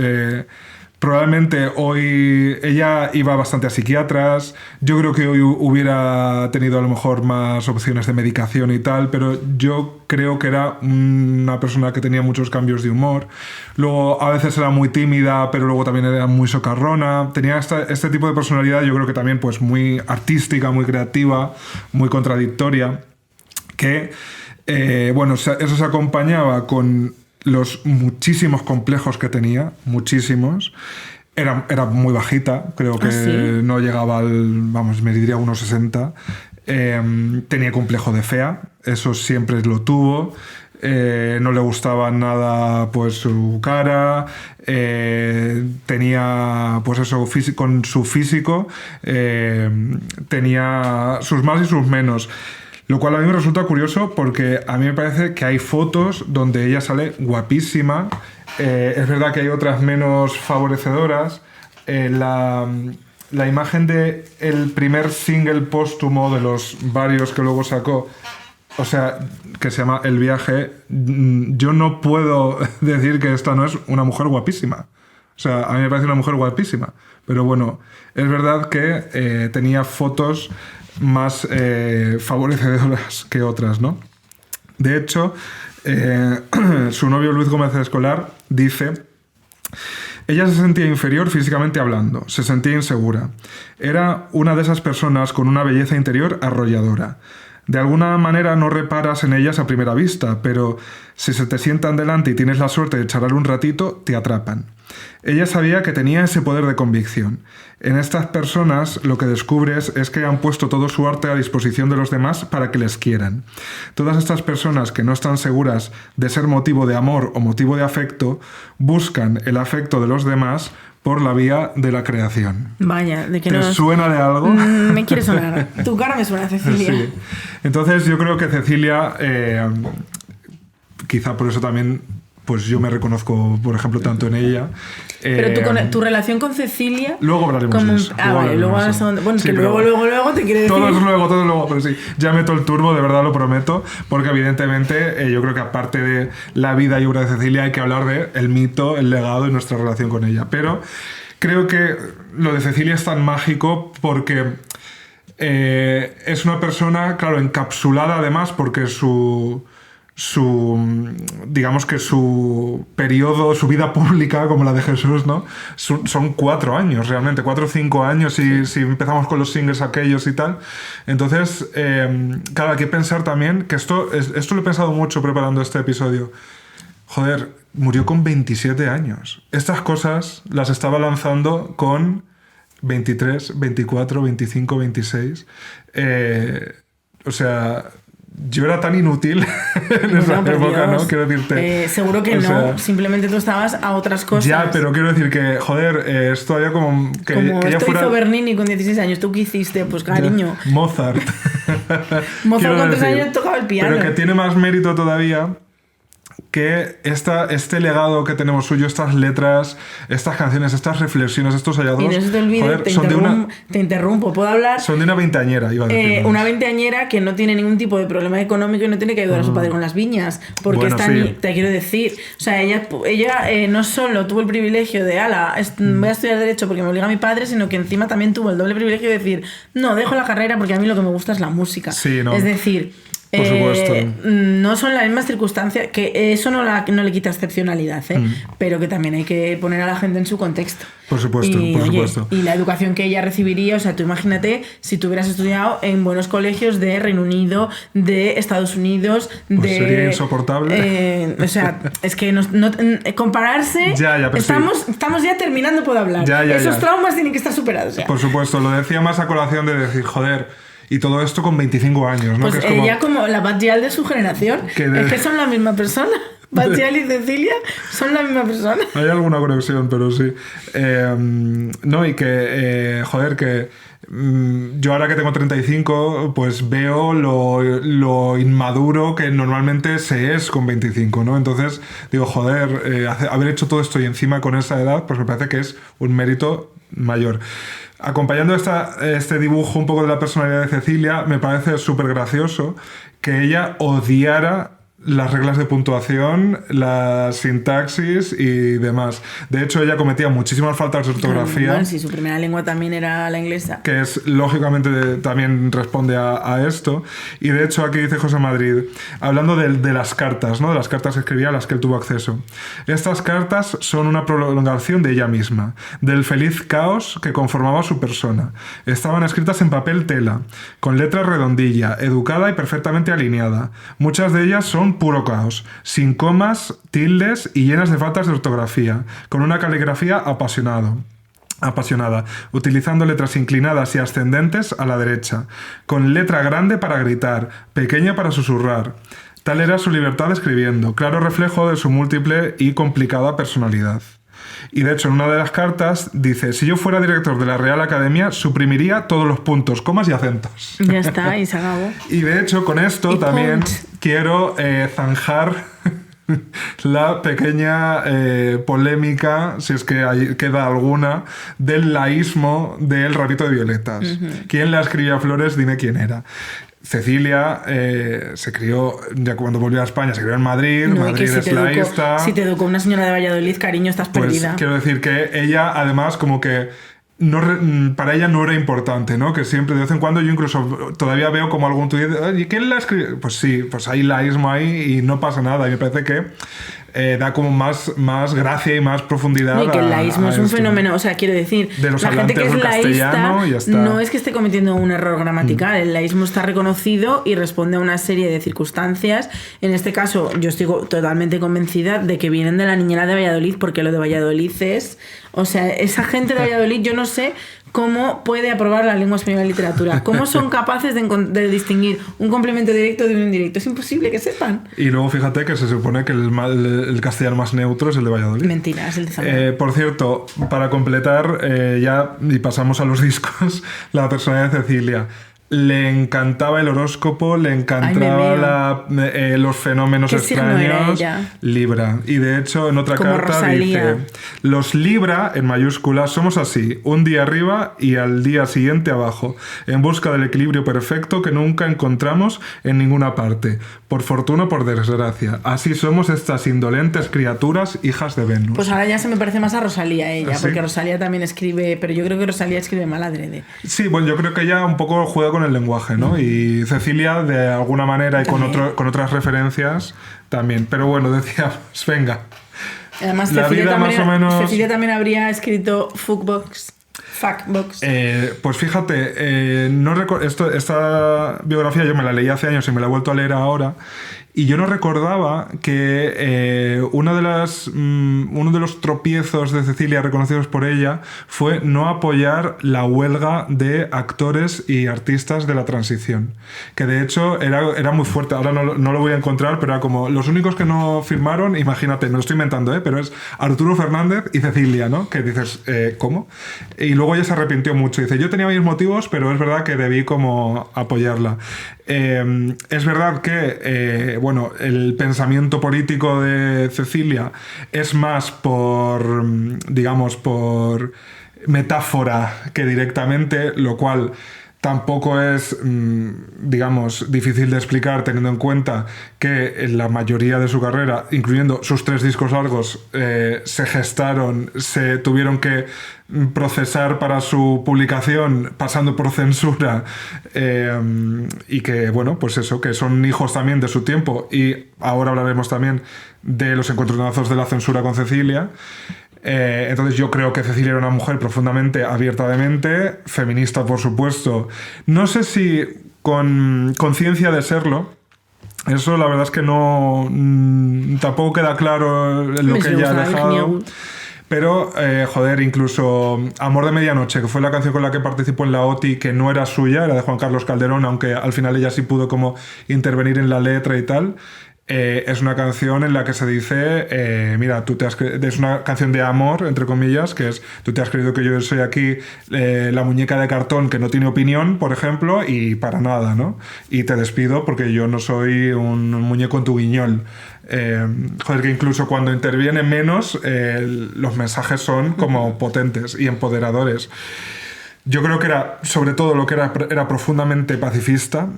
probablemente hoy ella iba bastante a psiquiatras. Yo creo que hoy hubiera tenido a lo mejor más opciones de medicación y tal, pero yo creo que era una persona que tenía muchos cambios de humor. Luego a veces era muy tímida, pero luego también era muy socarrona. Tenía este tipo de personalidad, yo creo que también pues muy artística, muy creativa, muy contradictoria, que eso se acompañaba con los muchísimos complejos que tenía, muchísimos. Era muy bajita, creo que ¿sí? No llegaba me diría 1,60. Tenía complejo de fea, eso siempre lo tuvo. No le gustaba nada pues su cara. Tenía pues eso, con su físico tenía sus más y sus menos. Lo cual a mí me resulta curioso porque a mí me parece que hay fotos donde ella sale guapísima. Es verdad que hay otras menos favorecedoras. La imagen del primer single póstumo de los varios que luego sacó, o sea, que se llama El viaje, yo no puedo decir que esta no es una mujer guapísima. O sea, a mí me parece una mujer guapísima. Pero bueno, es verdad que tenía fotos más favorecedoras que otras, ¿no? De hecho, su novio Luis Gómez Escolar dice: ella se sentía inferior físicamente hablando, se sentía insegura. Era una de esas personas con una belleza interior arrolladora. De alguna manera no reparas en ellas a primera vista, pero si se te sientan delante y tienes la suerte de charlar un ratito, te atrapan. Ella sabía que tenía ese poder de convicción. En estas personas lo que descubres es que han puesto todo su arte a disposición de los demás para que les quieran. Todas estas personas que no están seguras de ser motivo de amor o motivo de afecto, buscan el afecto de los demás por la vía de la creación. Vaya, ¿de qué ¿Te suena de algo? Me quiere sonar. Tu cara me suena, Cecilia. Sí. Entonces yo creo que Cecilia, quizá por eso también, pues yo me reconozco, por ejemplo, tanto en ella. Pero tu relación con Cecilia... Luego hablaremos de eso. Luego a la segunda... Bueno, sí, que luego te quiere decir... Todo es luego, pero sí. Ya meto el turbo, de verdad lo prometo, porque evidentemente yo creo que aparte de la vida y obra de Cecilia hay que hablar de el mito, el legado y nuestra relación con ella. Pero creo que lo de Cecilia es tan mágico porque es una persona, claro, encapsulada además, porque digamos que su periodo, su vida pública, como la de Jesús, ¿no? Son 4 años realmente, 4 o 5 años si empezamos con los singles aquellos y tal. Entonces, claro, hay que pensar también que esto lo he pensado mucho preparando este episodio. Joder, murió con 27 años. Estas cosas las estaba lanzando con 23, 24, 25, 26. O sea... Yo era tan inútil en esa época, ¿no? Quiero decirte... seguro que no, simplemente tú estabas a otras cosas. Ya, pero quiero decir que, joder, es todavía como... Como esto fuera... hizo Bernini con 16 años. ¿Tú qué hiciste? Pues cariño. Ya. Mozart. Mozart con 3 años tocaba el piano. Pero que tiene más mérito todavía que este legado que tenemos suyo, estas letras, estas canciones, estas reflexiones, estos hallazgos... Y no se te olvide, te interrumpo, ¿puedo hablar? Son de una veinteañera, iba a decir. Una veinteañera que no tiene ningún tipo de problema económico y no tiene que ayudar a su padre con las viñas. Porque te quiero decir, o sea, ella no solo tuvo el privilegio de, voy a estudiar Derecho porque me obliga a mi padre, sino que encima también tuvo el doble privilegio de decir, no, dejo la carrera porque a mí lo que me gusta es la música. Sí, no. Es decir... Por supuesto. No son las mismas circunstancias, que eso no le quita excepcionalidad, pero que también hay que poner a la gente en su contexto. Por supuesto, supuesto. Y la educación que ella recibiría, o sea, tú imagínate si tú hubieras estudiado en buenos colegios de Reino Unido, de Estados Unidos, pues sería insoportable. O sea, es que compararse... Estamos ya terminando por hablar. Esos traumas tienen que estar superados ya. Por supuesto, lo decía más a colación de decir, joder... Y todo esto con 25 años, ¿no? Pues que es ella como la Batgirl de su generación. Es que son la misma persona. Batgirl y Cecilia son la misma persona. Hay alguna conexión, pero sí. No, y que... joder, que... yo ahora que tengo 35, pues veo lo inmaduro que normalmente se es con 25, ¿no? Entonces digo, joder, haber hecho todo esto y encima con esa edad, pues me parece que es un mérito mayor. Acompañando este dibujo un poco de la personalidad de Cecilia, me parece súper gracioso que ella odiara las reglas de puntuación, la sintaxis y demás. De hecho, ella cometía muchísimas faltas de ortografía. Bueno, sí, su primera lengua también era la inglesa. Que es, lógicamente, también responde a esto. Y de hecho, aquí dice José Madrid, hablando de las cartas, ¿no? De las cartas que escribía a las que él tuvo acceso. Estas cartas son una prolongación de ella misma, del feliz caos que conformaba su persona. Estaban escritas en papel tela, con letra redondilla, educada y perfectamente alineada. Muchas de ellas son puro caos, sin comas, tildes y llenas de faltas de ortografía, con una caligrafía apasionada, utilizando letras inclinadas y ascendentes a la derecha, con letra grande para gritar, pequeña para susurrar. Tal era su libertad escribiendo, claro reflejo de su múltiple y complicada personalidad. Y de hecho en una de las cartas dice, si yo fuera director de la Real Academia suprimiría todos los puntos, comas y acentos. Ya está, y se acabó. Y de hecho con esto también quiero zanjar la pequeña polémica, si es que queda alguna, del laísmo del Rabito de Violetas. ¿Quién le escribía flores? Dime quién era. Cecilia se crió, ya cuando volvió a España, se crió en Madrid. No, Madrid es laísta. Si te educó una señora de Valladolid, cariño, estás perdida. Pues quiero decir que ella, además, como que para ella no era importante, ¿no? Que siempre, de vez en cuando, yo incluso todavía veo como algún tuit, ¿y quién la escribe? Pues sí, pues hay laísmo ahí y no pasa nada. Y me parece que da como más gracia y más profundidad. Y que el laísmo es un fenómeno, o sea, quiero decir, de los la gente que es laísta no no es que esté cometiendo un error gramatical, el laísmo está reconocido y responde a una serie de circunstancias. En este caso, yo estoy totalmente convencida de que vienen de la niñera de Valladolid, porque lo de Valladolid es, o sea, esa gente de Valladolid, yo no sé cómo puede aprobar la lengua española en literatura. ¿Cómo son capaces de distinguir un complemento directo de un indirecto? Es imposible que sepan. Y luego fíjate que se supone que el castellano más neutro es el de Valladolid. Mentira, es el de Zamora. Por cierto, para completar ya, y pasamos a los discos, la personalidad de Cecilia. Le encantaba el horóscopo, le encantaba los fenómenos extraños. Libra. Y de hecho, en otra carta Rosalía. dice: los Libra, en mayúsculas, somos así, un día arriba y al día siguiente abajo, en busca del equilibrio perfecto que nunca encontramos en ninguna parte, por fortuna o por desgracia. Así somos estas indolentes criaturas, hijas de Venus. Pues ahora ya se me parece más a Rosalía ella, ¿Sí? porque Rosalía también escribe, pero yo creo que Rosalía escribe mal adrede. Sí, bueno, yo creo que ella un poco juega con el lenguaje, ¿no? Y Cecilia, de alguna manera, y con otras referencias también. Pero bueno, decíamos, venga. Además, la Cecilia, vida también, más o menos... Cecilia también habría escrito Fuckbox. Pues fíjate, esta biografía yo me la leí hace años y me la he vuelto a leer ahora. Y yo no recordaba que uno de los tropiezos de Cecilia reconocidos por ella fue no apoyar la huelga de actores y artistas de la transición. Que de hecho era muy fuerte. Ahora no lo voy a encontrar, pero era como los únicos que no firmaron, imagínate, me lo estoy inventando, pero es Arturo Fernández y Cecilia, ¿no? Que dices, ¿cómo? Y luego ella se arrepintió mucho. Dice, yo tenía mis motivos, pero es verdad que debí como apoyarla. Es verdad que el pensamiento político de Cecilia es más por metáfora que directamente, lo cual tampoco es, difícil de explicar teniendo en cuenta que en la mayoría de su carrera, incluyendo sus 3 discos largos, se gestaron, se tuvieron que procesar para su publicación pasando por censura y que, pues eso, que son hijos también de su tiempo, y ahora hablaremos también de los encontronazos de la censura con Cecilia. Entonces yo creo que Cecilia era una mujer profundamente abierta de mente, feminista por supuesto, no sé si con conciencia de serlo, eso la verdad es que no tampoco queda claro lo que ella ha dejado, pero incluso Amor de Medianoche, que fue la canción con la que participó en la OTI, que no era suya, era de Juan Carlos Calderón, aunque al final ella sí pudo como intervenir en la letra y tal. Es una canción en la que se dice, mira, es una canción de amor, entre comillas, que es, tú te has creído que yo soy aquí la muñeca de cartón que no tiene opinión, por ejemplo, y para nada, ¿no? Y te despido porque yo no soy un muñeco en tu guiñol. Que incluso cuando interviene menos, los mensajes son como potentes y empoderadores. Yo creo que sobre todo lo que era profundamente pacifista,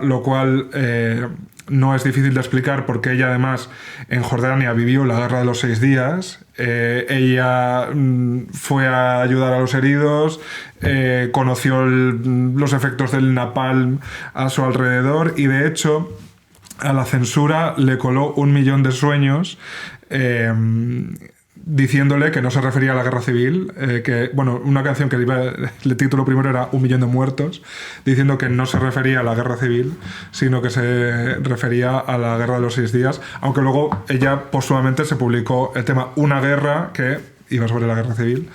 lo cual no es difícil de explicar porque ella además en Jordania vivió la Guerra de los 6 días, ella fue a ayudar a los heridos, conoció los efectos del napalm a su alrededor, y de hecho a la censura le coló 1 millón de sueños diciéndole que no se refería a la guerra civil, una canción que el título primero era 1 millón de muertos, diciendo que no se refería a la guerra civil, sino que se refería a la guerra de los 6 días, aunque luego ella póstumamente se publicó el tema Una guerra, que iba sobre la guerra civil.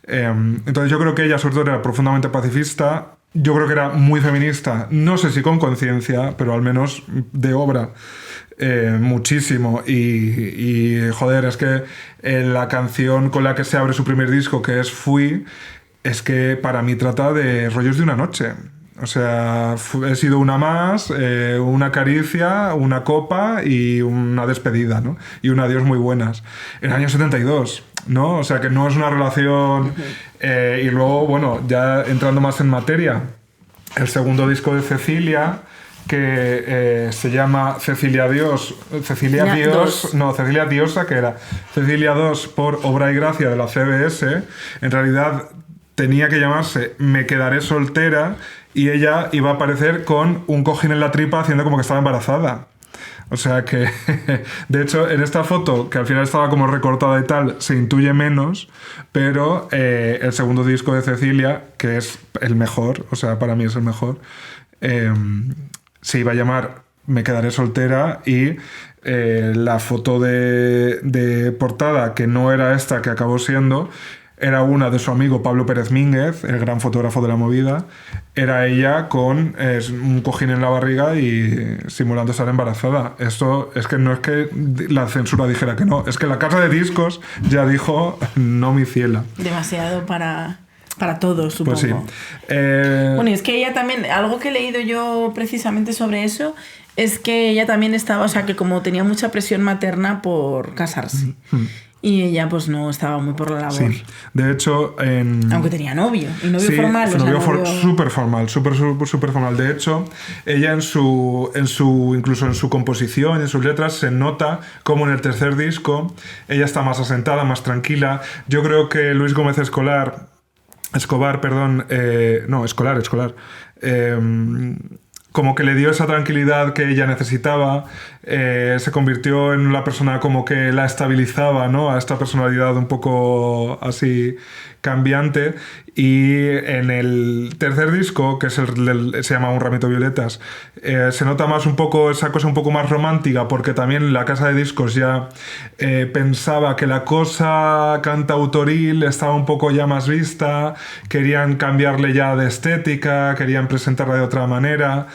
Entonces yo creo que ella sobre todo era profundamente pacifista, yo creo que era muy feminista, no sé si con conciencia, pero al menos de obra. Muchísimo y es que la canción con la que se abre su primer disco, que es Fui, es que para mí trata de rollos de una noche. O sea, he sido una más, una caricia, una copa y una despedida, ¿no? Y un adiós muy buenas. En el año 72, ¿no? O sea, que no es una relación... y luego, ya entrando más en materia, el segundo disco de Cecilia, que se llama Cecilia Diosa, que era Cecilia 2 por Obra y Gracia de la CBS. En realidad tenía que llamarse Me quedaré soltera, y ella iba a aparecer con un cojín en la tripa haciendo como que estaba embarazada. O sea que, de hecho, en esta foto, que al final estaba como recortada y tal, se intuye menos, pero el segundo disco de Cecilia, que es el mejor, o sea, para mí es el mejor, se iba a llamar Me quedaré soltera, y la foto de portada, que no era esta que acabó siendo, era una de su amigo Pablo Pérez Mínguez, el gran fotógrafo de la movida. Era ella con un cojín en la barriga y simulando estar embarazada. Esto es que no es que la censura dijera que no, es que la casa de discos ya dijo no, mi ciela. Demasiado para todos, supongo. Pues sí. Bueno, y es que ella también, algo que he leído yo precisamente sobre eso, es que ella también estaba, o sea, que como tenía mucha presión materna por casarse. Y ella pues no estaba muy por la labor. Sí, de hecho... Aunque tenía novio, y novio formal. Novio súper formal, súper formal. De hecho, ella incluso en su composición, en sus letras, se nota como en el tercer disco ella está más asentada, más tranquila. Yo creo que Luis Gómez Escobar, como que le dio esa tranquilidad que ella necesitaba, se convirtió en una persona como que la estabilizaba, ¿no? A esta personalidad un poco así cambiante. Y en el tercer disco, que es se llama Un ramito de violetas, se nota más un poco esa cosa un poco más romántica, porque también la casa de discos ya pensaba que la cosa cantautoril estaba un poco ya más vista, querían cambiarle ya de estética, querían presentarla de otra manera.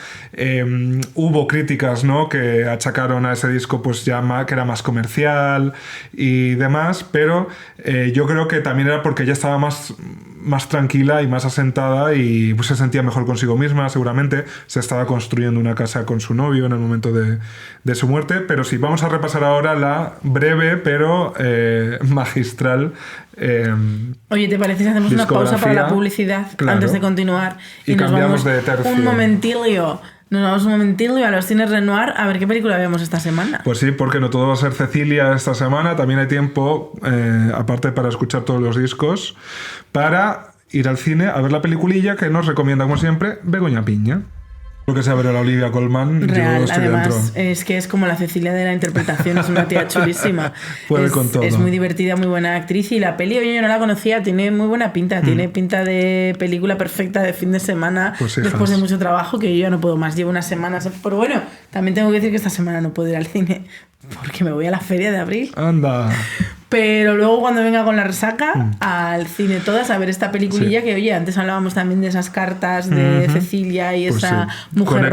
Hubo críticas, ¿no?, que achacaron a ese disco pues ya que era más comercial y demás, pero yo creo que también era porque ella estaba más tranquila y más asentada, y pues se sentía mejor consigo misma. Seguramente se estaba construyendo una casa con su novio en el momento de su muerte. Pero sí, vamos a repasar ahora la breve pero magistral Oye, ¿te parece si hacemos una pausa para la publicidad? Claro, antes de continuar? Y nos cambiamos de tercio. Nos vamos un momentillo a los cines Renoir a ver qué película vemos esta semana. Pues sí, porque no todo va a ser Cecilia esta semana. También hay tiempo, aparte para escuchar todos los discos, para ir al cine a ver la peliculilla que nos recomienda, como siempre, Begoña Piña. Lo que sea ver a la Olivia Colman, real, yo estoy además, dentro. Es que es como la Cecilia de la interpretación, es una tía chulísima. Puede con todo. Es muy divertida, muy buena actriz, y la peli, oye, yo no la conocía, tiene muy buena pinta, tiene pinta de película perfecta de fin de semana, pues después de mucho trabajo, que yo ya no puedo más, llevo unas semanas. Pero bueno, también tengo que decir que esta semana no puedo ir al cine, porque me voy a la feria de abril. Anda. Pero luego cuando venga con la resaca, al cine todas a ver esta peliculilla, sí. Que oye, antes hablábamos también de esas cartas de Cecilia y pues esa mujer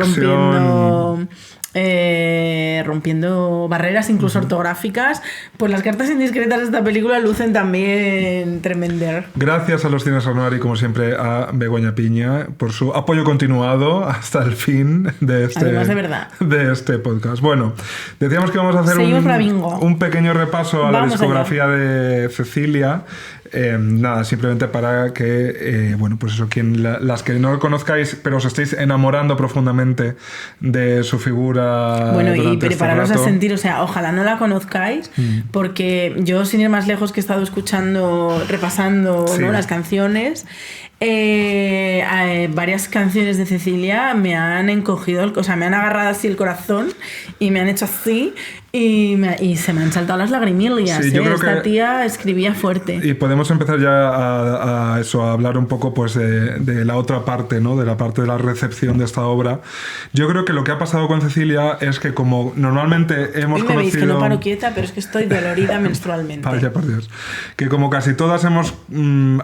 rompiendo barreras incluso ortográficas. Pues las cartas indiscretas de esta película lucen también tremender. Gracias a los cines Renoir y como siempre a Begoña Piña por su apoyo continuado hasta el fin de este podcast. Bueno, decíamos que vamos a hacer un pequeño repaso a la discografía de Cecilia. Nada, simplemente para que, bueno, pues eso, las que no lo conozcáis, pero os estéis enamorando profundamente de su figura. Bueno, y prepararos a sentir, o sea, ojalá no la conozcáis, porque yo, sin ir más lejos, que he estado repasando, sí, ¿no?, las canciones. Varias canciones de Cecilia me han encogido, o sea, me han agarrado así el corazón y me han hecho así y se me han saltado las lagrimillas. Sí, esta tía escribía fuerte. Y podemos empezar ya a hablar un poco pues de la otra parte, ¿no?, de la parte de la recepción de esta obra. Yo creo que lo que ha pasado con Cecilia es que, como normalmente hemos conocido... veis que no paro quieta, pero es que estoy dolorida menstrualmente. Vaya, por Dios. Que como casi todas hemos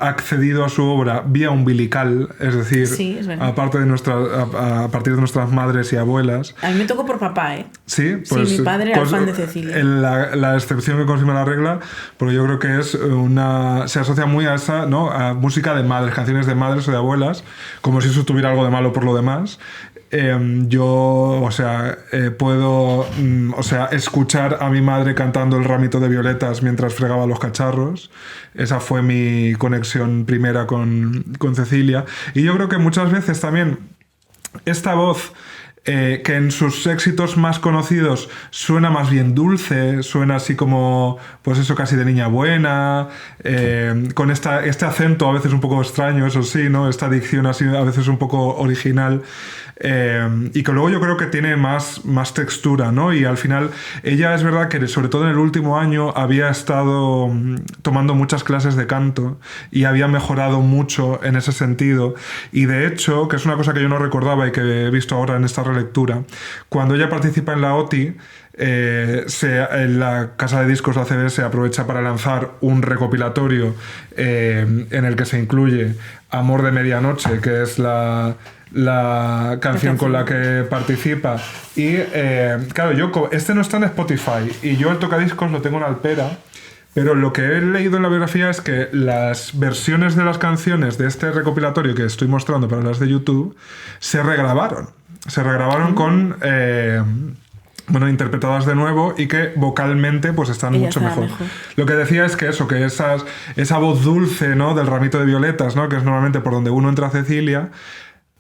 accedido a su obra vía umbilical, es decir, sí, es a partir de nuestras madres y abuelas. A mí me tocó por papá, ¿eh? Sí, pues, sí, mi padre era fan de Cecilia. La excepción que confirma la regla, porque yo creo que se asocia muy a esa, ¿no?, a música de madres, canciones de madres o de abuelas, como si eso tuviera algo de malo por lo demás. Yo, puedo, escuchar a mi madre cantando El ramito de violetas mientras fregaba los cacharros. Esa fue mi conexión primera con Cecilia. Y yo creo que muchas veces también esta voz que en sus éxitos más conocidos suena más bien dulce, suena así como, pues eso, casi de niña buena, con este acento a veces un poco extraño, eso sí, ¿no? Esta dicción así a veces un poco original. Y que luego yo creo que tiene más textura, ¿no? Y al final ella es verdad que sobre todo en el último año había estado tomando muchas clases de canto y había mejorado mucho en ese sentido. Y de hecho, que es una cosa que yo no recordaba y que he visto ahora en esta relectura, cuando ella participa en la OTI, en la casa de discos de ACB se aprovecha para lanzar un recopilatorio en el que se incluye Amor de Medianoche, que es la canción con la que participa. Y claro, este no está en Spotify y yo el tocadiscos lo tengo en Alpera, pero lo que he leído en la biografía es que las versiones de las canciones de este recopilatorio que estoy mostrando para las de YouTube se regrabaron con interpretadas de nuevo y que vocalmente pues están mucho mejor. Lo que decía es que eso, que esa voz dulce, ¿no? Del ramito de violetas, ¿no? Que es normalmente por donde uno entra a Cecilia,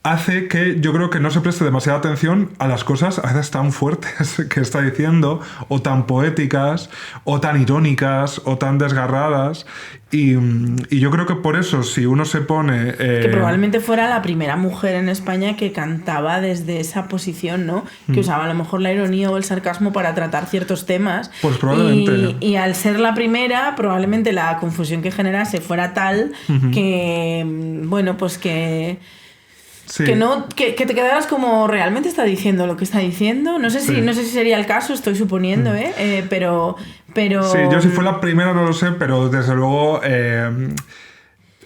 hace que yo creo que no se preste demasiada atención a las cosas a veces tan fuertes que está diciendo, o tan poéticas, o tan irónicas, o tan desgarradas. Y yo creo que por eso, si uno se pone... que probablemente fuera la primera mujer en España que cantaba desde esa posición, ¿no? Que usaba a lo mejor la ironía o el sarcasmo para tratar ciertos temas. Pues probablemente. Y al ser la primera, probablemente la confusión que generase fuera tal que, bueno, pues que... Sí. Que te quedaras como, ¿realmente está diciendo lo que está diciendo? No sé si sería el caso, estoy suponiendo, pero... Sí, yo si fue la primera no lo sé, pero desde luego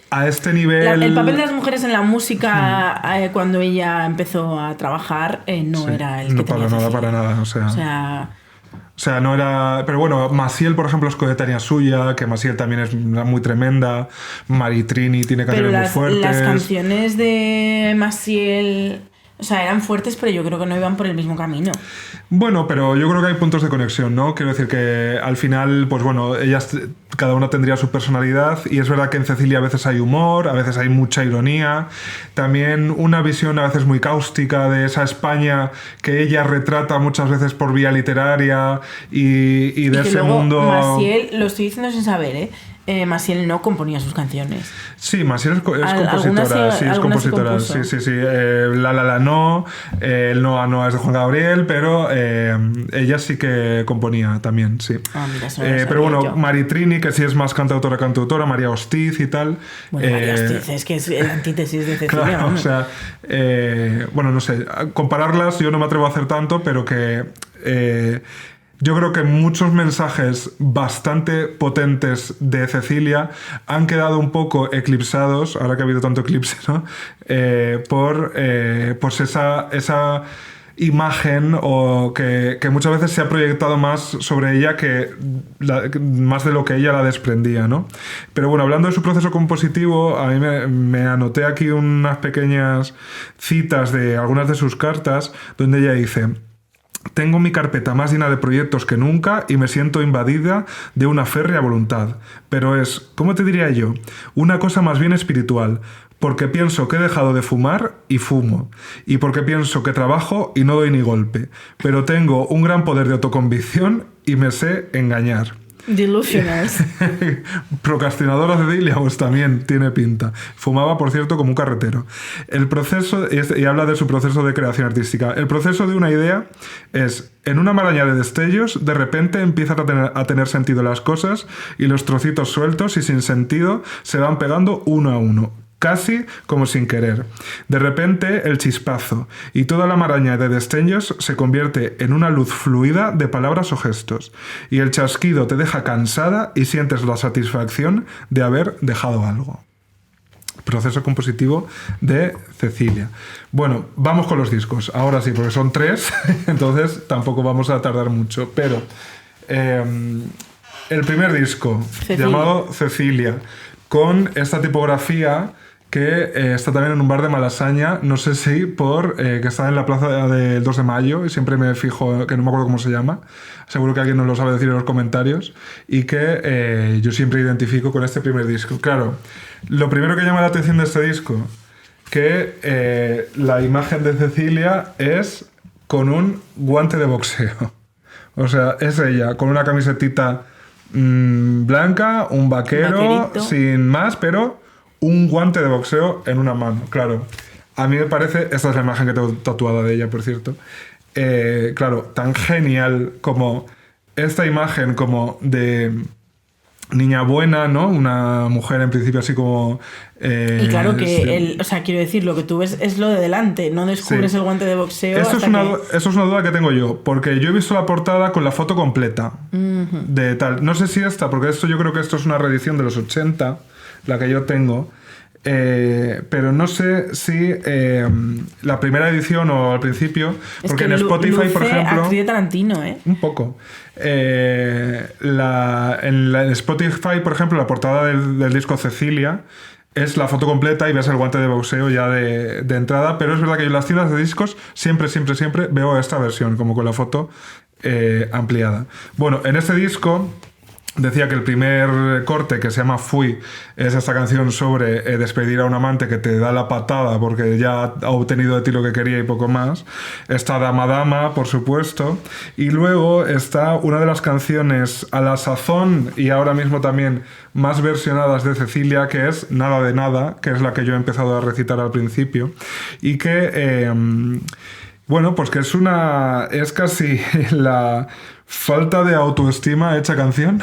a este nivel... El papel de las mujeres en la música cuando ella empezó a trabajar no era el que tenía Cecilia. Para nada, o sea, no era... Pero bueno, Maciel, por ejemplo, es coetánea suya, que Maciel también es muy tremenda. Maritrini tiene canciones muy fuertes. Las canciones de Maciel... O sea, eran fuertes, pero yo creo que no iban por el mismo camino. Bueno, pero yo creo que hay puntos de conexión, ¿no? Quiero decir que al final, pues bueno, ellas cada una tendría su personalidad y es verdad que en Cecilia a veces hay humor, a veces hay mucha ironía, también una visión a veces muy cáustica de esa España que ella retrata muchas veces por vía literaria y de ese mundo... Maciel, lo estoy diciendo sin saber, Maciel no componía sus canciones. Sí, Maciel es compositora. Sí, es compositora. Sí. La no. El Noa es de Juan Gabriel, pero ella sí que componía también, sí. Mira, pero bueno, yo. Maritrini, que sí es más cantautora, María Hostiz y tal. Bueno, María Hostiz es que es la antítesis de Cecilia. Claro, o sea, bueno, no sé. Compararlas yo no me atrevo a hacer tanto, pero que... yo creo que muchos mensajes bastante potentes de Cecilia han quedado un poco eclipsados, ahora que ha habido tanto eclipse, ¿no? Por pues esa imagen o que muchas veces se ha proyectado más sobre ella más de lo que ella la desprendía, ¿no? Pero bueno, hablando de su proceso compositivo, a mí me anoté aquí unas pequeñas citas de algunas de sus cartas donde ella dice: tengo mi carpeta más llena de proyectos que nunca y me siento invadida de una férrea voluntad. Pero es, ¿cómo te diría yo? Una cosa más bien espiritual. Porque pienso que he dejado de fumar y fumo. Y porque pienso que trabajo y no doy ni golpe. Pero tengo un gran poder de autoconvicción y me sé engañar. Delusionals. Procrastinadora Cecilia, pues también tiene pinta. Fumaba, por cierto, como un carretero. El proceso, y habla de su proceso de creación artística. El proceso de una idea es, en una maraña de destellos, de repente empiezan a tener sentido las cosas y los trocitos sueltos y sin sentido se van pegando uno a uno. Casi como sin querer. De repente el chispazo y toda la maraña de destellos se convierte en una luz fluida de palabras o gestos y el chasquido te deja cansada y sientes la satisfacción de haber dejado algo. Proceso compositivo de Cecilia. Bueno, vamos con los discos. Ahora sí, porque son 3, entonces tampoco vamos a tardar mucho. Pero el primer disco, llamado Cecilia, con esta tipografía que está también en un bar de Malasaña, no sé si que está en la plaza del 2 de mayo, y siempre me fijo, que no me acuerdo cómo se llama, seguro que alguien nos lo sabe decir en los comentarios, y que yo siempre identifico con este primer disco. Claro, lo primero que llama la atención de este disco que la imagen de Cecilia es con un guante de boxeo. O sea, es ella con una camisetita blanca, un vaquero, sin más, pero un guante de boxeo en una mano, claro. A mí me parece, esta es la imagen que tengo tatuada de ella, por cierto, claro, tan genial como esta imagen como de niña buena, ¿no? Una mujer en principio así como... y claro que, o sea, quiero decir, lo que tú ves es lo de delante, no descubres el guante de boxeo. Eso es una duda que tengo yo, porque yo he visto la portada con la foto completa de tal. No sé si esta, porque yo creo que esto es una reedición de los 80, la que yo tengo, pero no sé si la primera edición o al principio, es porque que en Spotify, por ejemplo... actriz de Tarantino, ¿eh? Un poco. En Spotify, por ejemplo, la portada del disco Cecilia es la foto completa y ves el guante de boxeo ya de entrada, pero es verdad que yo en las tiendas de discos siempre veo esta versión, como con la foto ampliada. Bueno, en este disco... Decía que el primer corte, que se llama Fui, es esta canción sobre despedir a un amante que te da la patada porque ya ha obtenido de ti lo que quería y poco más. Está Dama Dama, por supuesto. Y luego está una de las canciones a la sazón y ahora mismo también más versionadas de Cecilia, que es Nada de Nada, que es la que yo he empezado a recitar al principio. Y que, bueno, pues que es casi la... falta de autoestima hecha canción,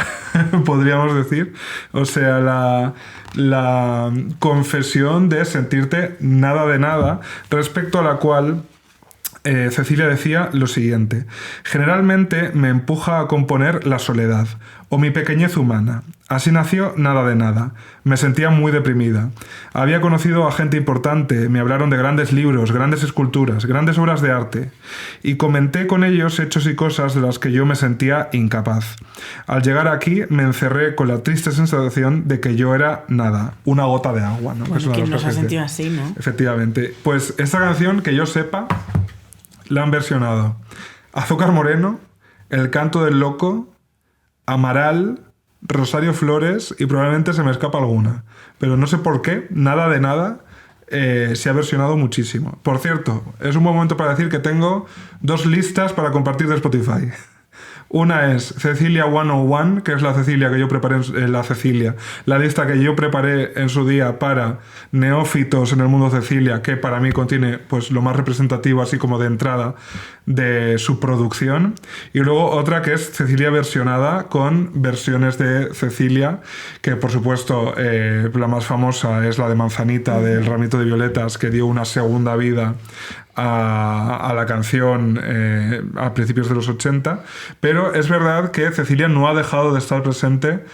podríamos decir. O sea, la confesión de sentirte nada de nada, respecto a la cual Cecilia decía lo siguiente: generalmente me empuja a componer la soledad o mi pequeñez humana. Así nació Nada de Nada. Me sentía muy deprimida. Había conocido a gente importante, me hablaron de grandes libros, grandes esculturas, grandes obras de arte, y comenté con ellos hechos y cosas de las que yo me sentía incapaz. Al llegar aquí me encerré con la triste sensación de que yo era nada, una gota de agua, ¿no? Bueno, ¿quién nos ha sentido así, no? Efectivamente. Pues esta canción, que yo sepa, la han versionado Azúcar Moreno, El Canto del Loco, Amaral, Rosario Flores y probablemente se me escapa alguna. Pero no sé por qué, Nada de Nada se ha versionado muchísimo. Por cierto, es un buen momento para decir que tengo 2 listas para compartir de Spotify. Una es Cecilia 101, que es la Cecilia que yo preparé, la lista que yo preparé en su día para neófitos en el mundo Cecilia, que para mí contiene pues lo más representativo, así como de entrada, de su producción. Y luego otra que es Cecilia versionada, con versiones de Cecilia, que por supuesto la más famosa es la de Manzanita, del Ramito de Violetas, que dio una segunda vida a la canción a principios de los 80, pero es verdad que Cecilia no ha dejado de estar presente.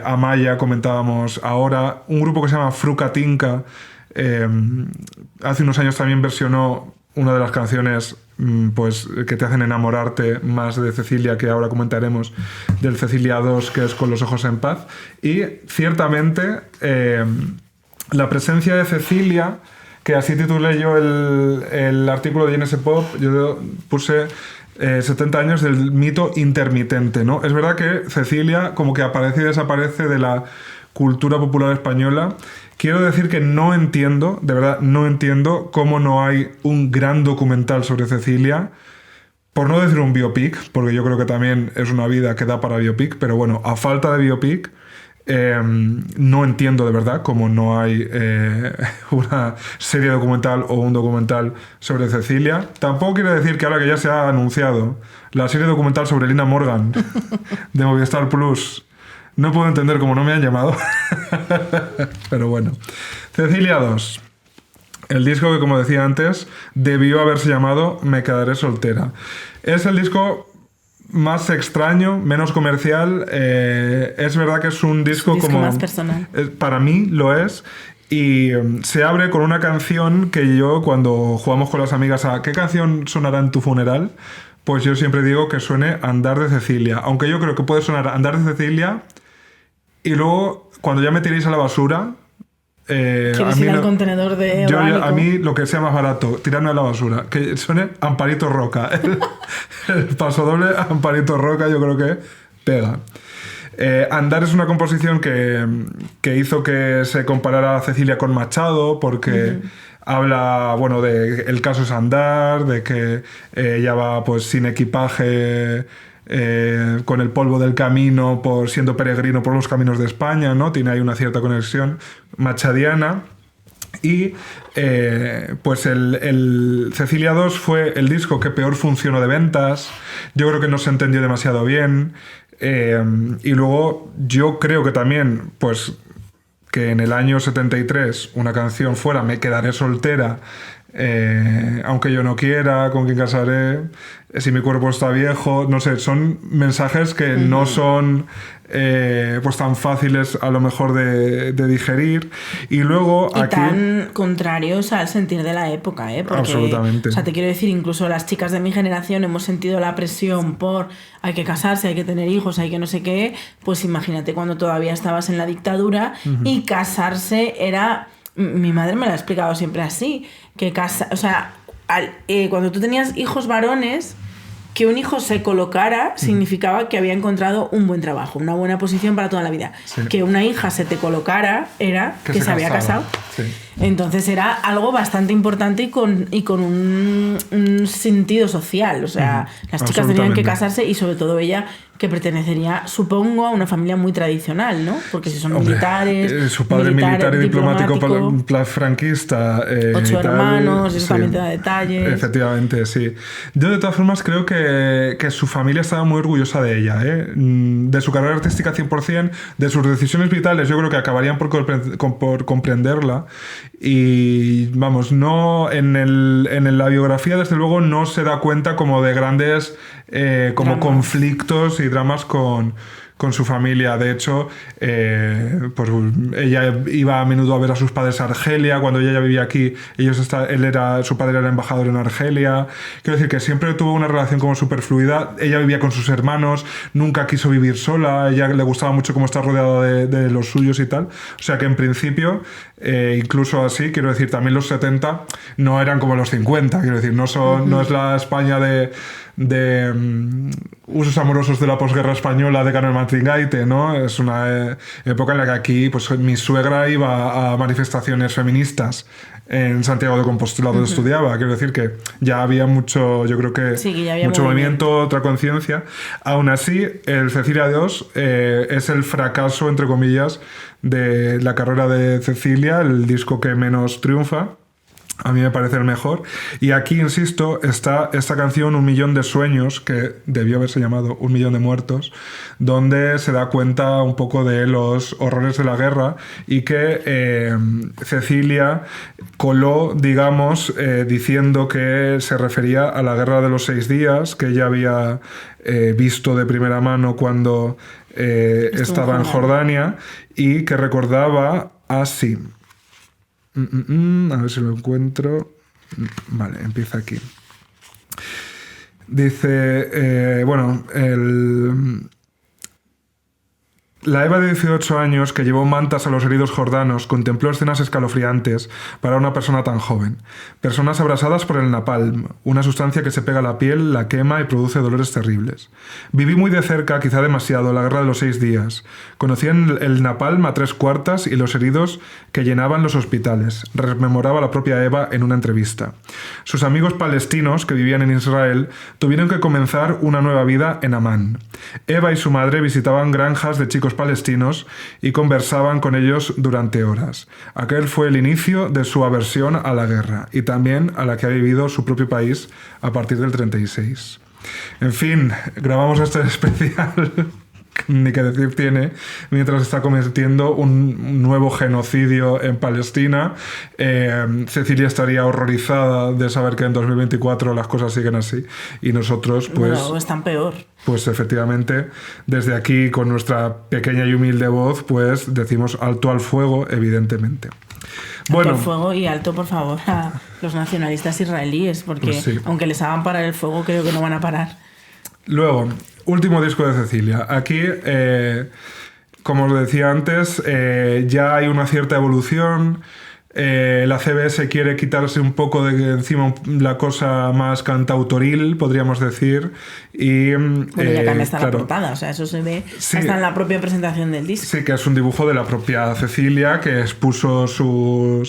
Amaya, comentábamos ahora, un grupo que se llama Frucatinca, hace unos años también versionó una de las canciones pues, que te hacen enamorarte más de Cecilia, que ahora comentaremos, del Cecilia 2, que es Con los ojos en paz. Y ciertamente la presencia de Cecilia, que así titulé yo el artículo de GNS Pop, yo puse 70 años del mito intermitente, ¿no? Es verdad que Cecilia como que aparece y desaparece de la cultura popular española. Quiero decir que no entiendo, de verdad, no entiendo cómo no hay un gran documental sobre Cecilia, por no decir un biopic, porque yo creo que también es una vida que da para biopic, pero bueno, a falta de biopic, no entiendo de verdad cómo no hay una serie documental o un documental sobre Cecilia. Tampoco quiero decir que ahora que ya se ha anunciado la serie documental sobre Lina Morgan de Movistar Plus, no puedo entender cómo no me han llamado. Pero bueno. Cecilia 2. El disco que, como decía antes, debió haberse llamado Me quedaré soltera. Es el disco más extraño, menos comercial. Es verdad que es un disco como más personal. Para mí lo es. Y se abre con una canción que yo, cuando jugamos con las amigas a ¿qué canción sonará en tu funeral?, pues yo siempre digo que suene Andar de Cecilia. Aunque yo creo que puede sonar Andar de Cecilia y luego, cuando ya me tiréis a la basura... ¿Quieres ir al contenedor de orgánico? A mí lo que sea más barato, tirarme a la basura. Que suene Amparito Roca. El paso doble Amparito Roca yo creo que pega. Andar es una composición que hizo que se comparara a Cecilia con Machado, porque habla, bueno, de el caso es andar, de que ella va pues sin equipaje, con el polvo del camino, siendo peregrino por los caminos de España, ¿no? Tiene ahí una cierta conexión machadiana. Y pues el Cecilia II fue el disco que peor funcionó de ventas. Yo creo que no se entendió demasiado bien. Y luego yo creo que también, pues, que en el año 73 una canción fuera Me quedaré soltera, aunque yo no quiera, con quién casaré, si mi cuerpo está viejo, no sé, son mensajes que no son pues tan fáciles a lo mejor de digerir. Y luego y aquí... tan contrarios al sentir de la época, porque, absolutamente. O sea, te quiero decir, incluso las chicas de mi generación hemos sentido la presión por hay que casarse, hay que tener hijos, hay que no sé qué. Pues imagínate cuando todavía estabas en la dictadura y casarse era... Mi madre me lo ha explicado siempre así, que cuando tú tenías hijos varones, que un hijo se colocara significaba que había encontrado un buen trabajo, una buena posición para toda la vida. Sí. Que una hija se te colocara era que se había casado. Sí. Entonces era algo bastante importante y con un sentido social. O sea, las chicas tenían que casarse y sobre todo ella, que pertenecería, supongo, a una familia muy tradicional, ¿no? Porque si son militares... Su padre militar y diplomático franquista. 8 hermanos, eso también te da detalles. Efectivamente, sí. Yo de todas formas creo que su familia estaba muy orgullosa de ella, de su carrera artística 100%, de sus decisiones vitales. Yo creo que acabarían por comprenderla. Y vamos, no en la biografía desde luego no se da cuenta como de grandes como conflictos y dramas con su familia. De hecho, pues ella iba a menudo a ver a sus padres a Argelia. Cuando ella ya vivía aquí, su padre era embajador en Argelia. Quiero decir que siempre tuvo una relación como súper fluida. Ella vivía con sus hermanos, nunca quiso vivir sola. A ella le gustaba mucho cómo estar rodeada de los suyos y tal. O sea que en principio, incluso así, quiero decir, también los 70 no eran como los 50. Quiero decir, no es la España de usos amorosos de la posguerra española de Carmen Martín-Gaite, ¿no? Es una época en la que aquí pues mi suegra iba a manifestaciones feministas en Santiago de Compostela, donde estudiaba. Quiero decir que ya había mucho, yo creo que ya había mucho movimiento, otra conciencia. Aún así, el Cecilia II es el fracaso, entre comillas, de la carrera de Cecilia, el disco que menos triunfa. A mí me parece el mejor. Y aquí, insisto, está esta canción Un millón de sueños, que debió haberse llamado Un millón de muertos, donde se da cuenta un poco de los horrores de la guerra y que Cecilia coló, digamos, diciendo que se refería a la guerra de los 6 días, que ella había visto de primera mano cuando estaba en Jordania, y que recordaba así. A ver si lo encuentro. Vale, empieza aquí. Dice, la Eva de 18 años, que llevó mantas a los heridos jordanos, contempló escenas escalofriantes para una persona tan joven. Personas abrasadas por el napalm, una sustancia que se pega a la piel, la quema y produce dolores terribles. Viví muy de cerca, quizá demasiado, la guerra de los 6 días. Conocí el napalm a 3/4 y los heridos que llenaban los hospitales, rememoraba la propia Eva en una entrevista. Sus amigos palestinos, que vivían en Israel, tuvieron que comenzar una nueva vida en Amán. Eva y su madre visitaban granjas de chicos palestinos y conversaban con ellos durante horas. Aquel fue el inicio de su aversión a la guerra y también a la que ha vivido su propio país a partir del 36. En fin, grabamos este especial, ni que decir tiene, mientras está cometiendo un nuevo genocidio en Palestina. Cecilia estaría horrorizada de saber que en 2024 las cosas siguen así y nosotros pues... No, están peor. Pues efectivamente, desde aquí, con nuestra pequeña y humilde voz, pues decimos alto al fuego, evidentemente. Alto al fuego y alto, por favor, a los nacionalistas israelíes, porque pues sí, aunque les hagan parar el fuego, creo que no van a parar. Luego, último disco de Cecilia. Aquí, como os decía antes, ya hay una cierta evolución. La CBS quiere quitarse un poco de encima la cosa más cantautoril, podríamos decir. Y, bueno, ya cambia hasta la portada, o sea, eso se ve hasta en la propia presentación del disco. Sí, que es un dibujo de la propia Cecilia, que expuso su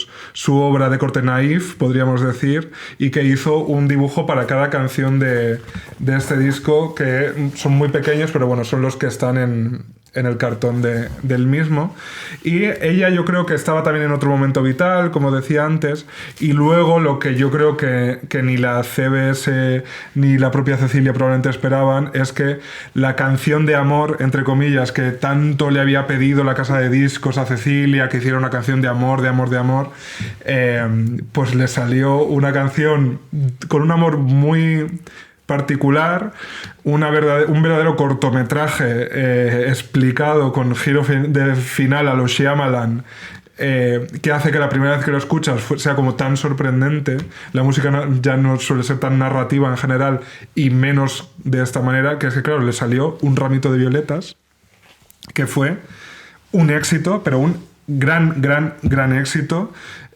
obra de corte naif, podríamos decir, y que hizo un dibujo para cada canción de este disco, que son muy pequeños, pero bueno, son los que están en el cartón del mismo. Y ella, yo creo que estaba también en otro momento vital, como decía antes, y luego lo que yo creo que ni la CBS ni la propia Cecilia probablemente esperaban es que la canción de amor, entre comillas, que tanto le había pedido la casa de discos a Cecilia, que hiciera una canción de amor, pues le salió una canción con un amor muy particular, un verdadero cortometraje explicado con giro de final a los Shyamalan, que hace que la primera vez que lo escuchas sea como tan sorprendente. La música ya no suele ser tan narrativa en general, y menos de esta manera, que es que claro, le salió Un ramito de violetas, que fue un éxito, pero un gran éxito,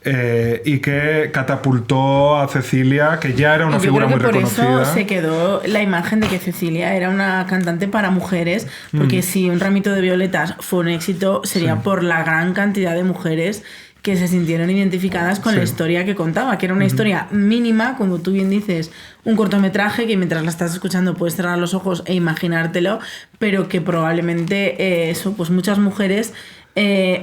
y que catapultó a Cecilia, que ya era una figura muy reconocida. Por eso se quedó la imagen de que Cecilia era una cantante para mujeres, porque si Un ramito de violetas fue un éxito, sería por la gran cantidad de mujeres que se sintieron identificadas con la historia que contaba, que era una historia mínima, como tú bien dices, un cortometraje que mientras la estás escuchando puedes cerrar los ojos e imaginártelo, pero que probablemente pues muchas mujeres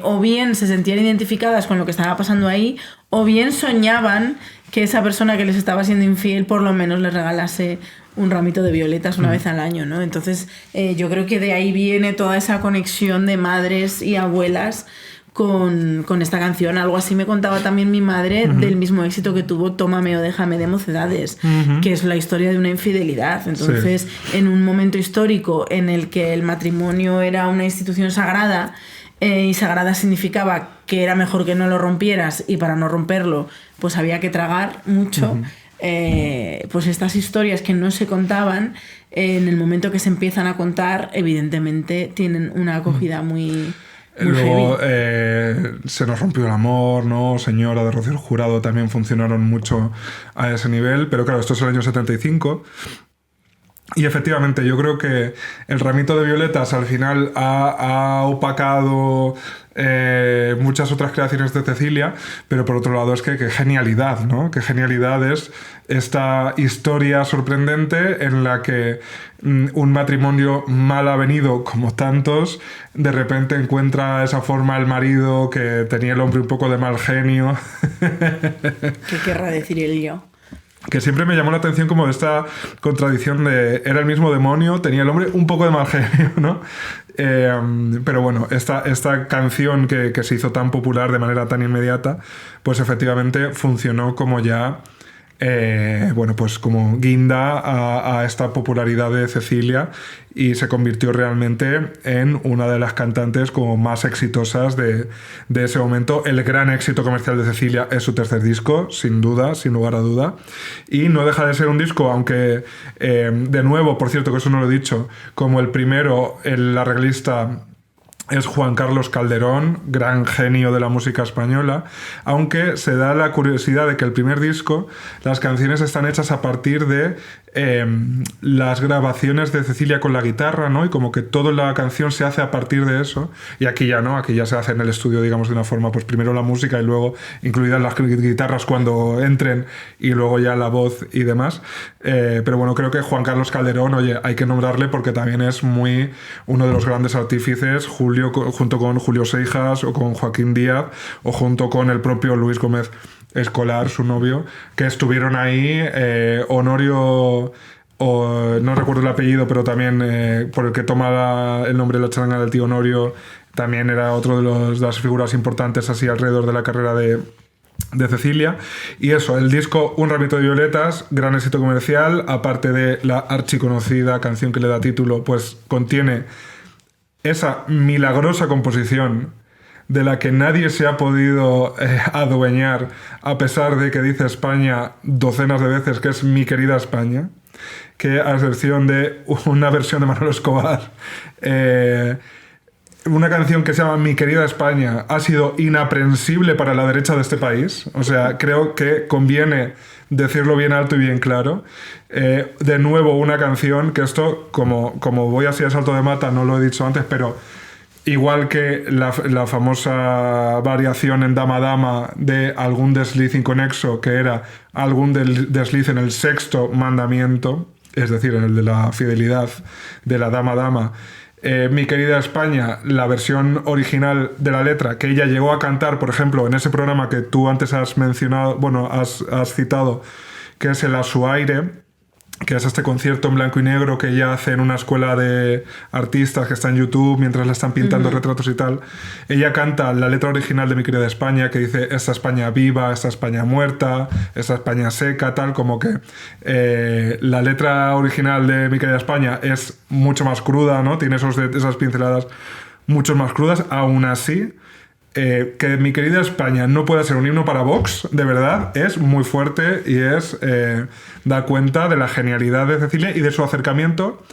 o bien se sentían identificadas con lo que estaba pasando ahí, o bien soñaban que esa persona que les estaba siendo infiel por lo menos les regalase un ramito de violetas una vez al año, ¿no? Entonces yo creo que de ahí viene toda esa conexión de madres y abuelas con esta canción. Algo así me contaba también mi madre del mismo éxito que tuvo Tómame o déjame de Mocedades, que es la historia de una infidelidad. Entonces, en un momento histórico en el que el matrimonio era una institución sagrada, y sagrada significaba que era mejor que no lo rompieras, y para no romperlo pues había que tragar mucho, pues estas historias que no se contaban, en el momento que se empiezan a contar, evidentemente tienen una acogida muy luego Se nos rompió el amor, ¿no? Señora, de Rocío Jurado, también funcionaron mucho a ese nivel, pero claro, esto es el año 75. Y efectivamente, yo creo que El ramito de violetas al final ha opacado muchas otras creaciones de Cecilia, pero por otro lado es que qué genialidad, ¿no? Qué genialidad es esta historia sorprendente en la que un matrimonio mal avenido, como tantos, de repente encuentra esa forma el marido que tenía el hombre un poco de mal genio. ¿Qué querrá decir el yo? Que siempre me llamó la atención como esta contradicción de era el mismo demonio, tenía el hombre un poco de mal genio, ¿no? Pero bueno, esta canción que se hizo tan popular de manera tan inmediata, pues efectivamente funcionó como ya bueno, pues como guinda a esta popularidad de Cecilia, y se convirtió realmente en una de las cantantes como más exitosas de ese momento. El gran éxito comercial de Cecilia es su tercer disco, sin duda, sin lugar a duda, y no deja de ser un disco, aunque de nuevo, por cierto, que eso no lo he dicho, como el primero, el arreglista es Juan Carlos Calderón, gran genio de la música española, aunque se da la curiosidad de que el primer disco, las canciones están hechas a partir de las grabaciones de Cecilia con la guitarra, ¿no? Y como que toda la canción se hace a partir de eso, y aquí ya no, aquí ya se hace en el estudio, digamos, de una forma, pues primero la música y luego incluidas las guitarras cuando entren, y luego ya la voz y demás. Pero bueno, creo que Juan Carlos Calderón, oye, hay que nombrarle porque también es muy uno de los grandes artífices, junto con Julio Seijas o con Joaquín Díaz o junto con el propio Luis Gómez Escolar, su novio, que estuvieron ahí. Honorio, no recuerdo el apellido, pero también por el que toma el nombre de la charanga del tío Honorio, también era otro de las figuras importantes así alrededor de la carrera de Cecilia. Y eso, el disco Un ramito de violetas, gran éxito comercial, aparte de la archiconocida canción que le da título, pues contiene esa milagrosa composición de la que nadie se ha podido adueñar, a pesar de que dice España docenas de veces que es Mi querida España, que a excepción de una versión de Manolo Escobar, una canción que se llama Mi querida España ha sido inaprensible para la derecha de este país. O sea, creo que conviene decirlo bien alto y bien claro. De nuevo, una canción que esto, como voy así a salto de mata, no lo he dicho antes, pero igual que la famosa variación en Dama Dama de algún desliz inconexo, que era algún desliz en el sexto mandamiento, es decir, en el de la fidelidad de la Dama Dama. Mi querida España, la versión original de la letra que ella llegó a cantar, por ejemplo, en ese programa que tú antes has mencionado, bueno, has citado, que es el A su aire, que es este concierto en blanco y negro que ella hace en una escuela de artistas que está en YouTube mientras la están pintando retratos y tal. Ella canta la letra original de Mi querida España, que dice esta España viva, esta España muerta, esta España seca, tal, como que la letra original de Mi querida España es mucho más cruda, ¿no? Tiene esas pinceladas mucho más crudas. Aún así, que Mi querida España no pueda ser un himno para Vox, de verdad, es muy fuerte y da cuenta de la genialidad de Cecilia y de su acercamiento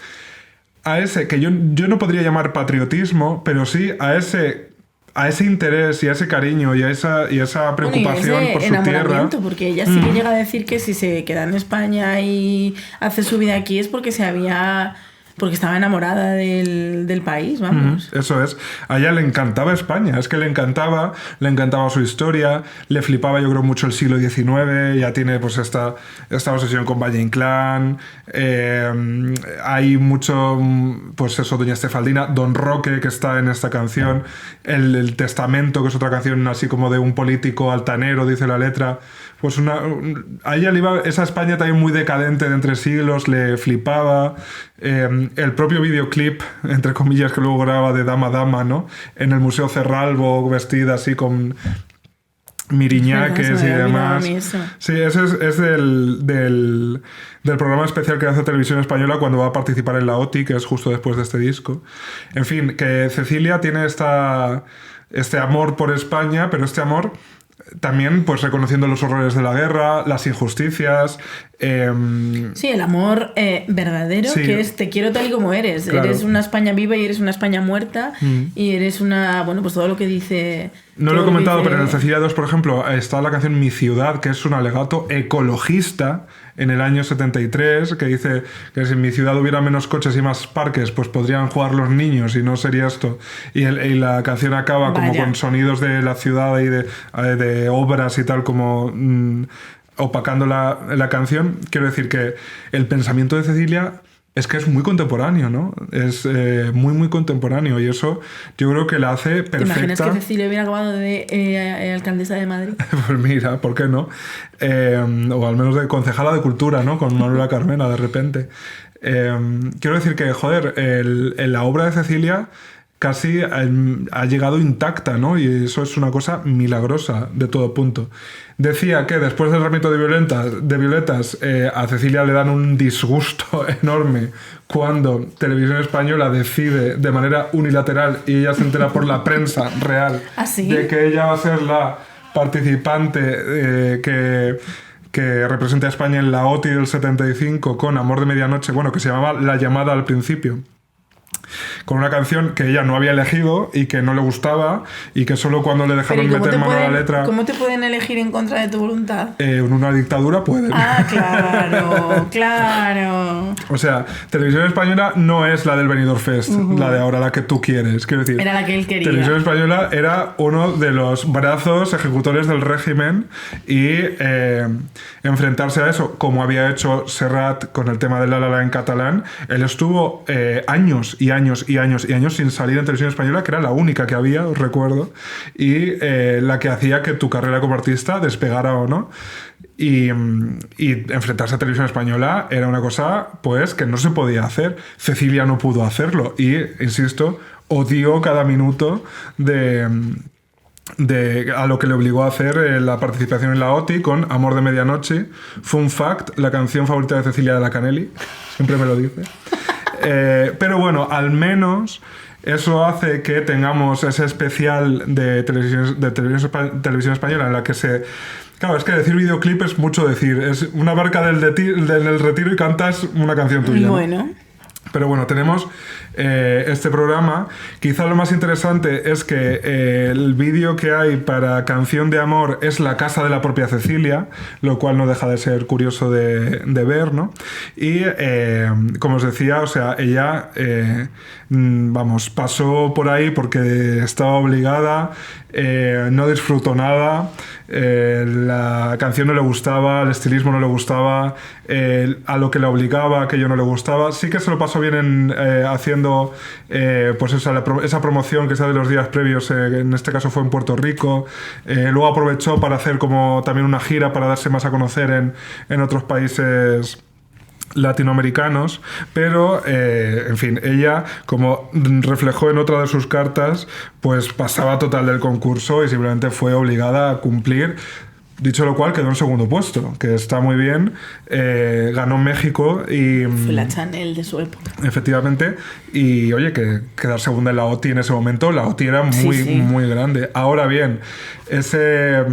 a ese, que yo no podría llamar patriotismo, pero sí a ese interés y a ese cariño y a esa preocupación por su tierra. Porque ella sí que llega a decir que si se queda en España y hace su vida aquí es porque porque estaba enamorada del país, vamos. Eso es. A ella le encantaba España, es que le encantaba su historia, le flipaba yo creo mucho el siglo XIX, ya tiene pues esta obsesión con Valle Inclán, hay mucho, pues eso, Doña Estefaldina, Don Roque, que está en esta canción, el Testamento, que es otra canción así como de un político altanero, dice la letra. Pues a ella le iba esa España también muy decadente de entre siglos, le flipaba. El propio videoclip, entre comillas, que luego graba de Dama Dama, ¿no? En el Museo Cerralbo, vestida así con miriñaques y demás. Sí, ese es del programa especial que hace Televisión Española cuando va a participar en la OTI, que es justo después de este disco. En fin, que Cecilia tiene este amor por España, pero este amor también pues reconociendo los horrores de la guerra, las injusticias. Sí, el amor verdadero, sí, que es te quiero tal y como eres. Claro. Eres una España viva y eres una España muerta y eres una... Bueno, pues todo lo que dice... No lo he comentado, pero en el Cecilia 2, por ejemplo, está la canción Mi ciudad, que es un alegato ecologista en el año 73, que dice que si en mi ciudad hubiera menos coches y más parques, pues podrían jugar los niños y no sería esto. Y la canción acaba como con sonidos de la ciudad y de obras y tal, como opacando la canción. Quiero decir que el pensamiento de Cecilia es que es muy contemporáneo, ¿no? Es muy, muy contemporáneo y eso yo creo que la hace perfecta. ¿Te imaginas que Cecilia hubiera acabado de alcaldesa de Madrid? Pues mira, ¿por qué no? O al menos de concejala de Cultura, ¿no? Con Manuela Carmena, de repente. Quiero decir que, joder, la obra de Cecilia casi ha llegado intacta, ¿no? Y eso es una cosa milagrosa de todo punto. Decía que después del Ramito de Violetas a Cecilia le dan un disgusto enorme cuando Televisión Española decide de manera unilateral y ella se entera por la prensa real de que ella va a ser la participante que representa a España en la OTI del 75 con Amor de Medianoche, bueno, que se llamaba La llamada al principio, con una canción que ella no había elegido y que no le gustaba y que solo cuando le dejaron meter mano a la letra... ¿Cómo te pueden elegir en contra de tu voluntad? En una dictadura pueden. Ah, claro, claro. O sea, Televisión Española no es la del Benidorm Fest, la de ahora, la que tú quieres. Quiero decir, era la que él quería. Televisión Española era uno de los brazos ejecutores del régimen y enfrentarse a eso, como había hecho Serrat con el tema de La La La en catalán, él estuvo años y años sin salir en Televisión Española, que era la única que había, os recuerdo, y la que hacía que tu carrera como artista despegara o no. Y enfrentarse a Televisión Española era una cosa, pues, que no se podía hacer. Cecilia no pudo hacerlo y, insisto, odió cada minuto a lo que le obligó a hacer la participación en la OTI con Amor de Medianoche. Fun fact, la canción favorita de Cecilia de la Canelli, siempre me lo dice. Pero bueno, al menos eso hace que tengamos ese especial de televisión española en la que se... Claro, es que decir videoclip es mucho decir. Es una barca del retiro y cantas una canción tuya, ¿no? Bueno. Pero bueno, tenemos este programa. Quizá lo más interesante es que el vídeo que hay para Canción de Amor es la casa de la propia Cecilia, lo cual no deja de ser curioso de ver, ¿no? Y como os decía, o sea, ella pasó por ahí porque estaba obligada, no disfrutó nada, la canción no le gustaba, el estilismo no le gustaba, a lo que le obligaba aquello no le gustaba. Sí que se lo pasó bien haciendo pues esa promoción que sea de los días previos, en este caso fue en Puerto Rico. Luego aprovechó para hacer como también una gira para darse más a conocer en otros países latinoamericanos, pero en fin, ella, como reflejó en otra de sus cartas, pues pasaba total del concurso y simplemente fue obligada a cumplir. Dicho lo cual, quedó en segundo puesto, que está muy bien. Ganó México y... Fue la Chanel de su época. Efectivamente. Y oye, que quedar segunda en la OTI en ese momento, la OTI era muy grande. Ahora bien, esa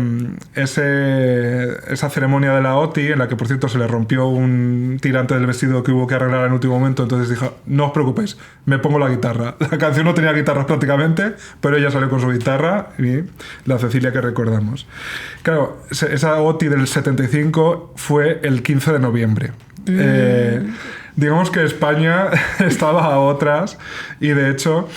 ceremonia de la OTI, en la que por cierto se le rompió un tirante del vestido que hubo que arreglar en último momento, entonces dijo, no os preocupéis, me pongo la guitarra. La canción no tenía guitarras prácticamente, pero ella salió con su guitarra y la Cecilia que recordamos. Claro, esa OTI del 75 fue el 15 de noviembre. Digamos que España estaba a otras y de hecho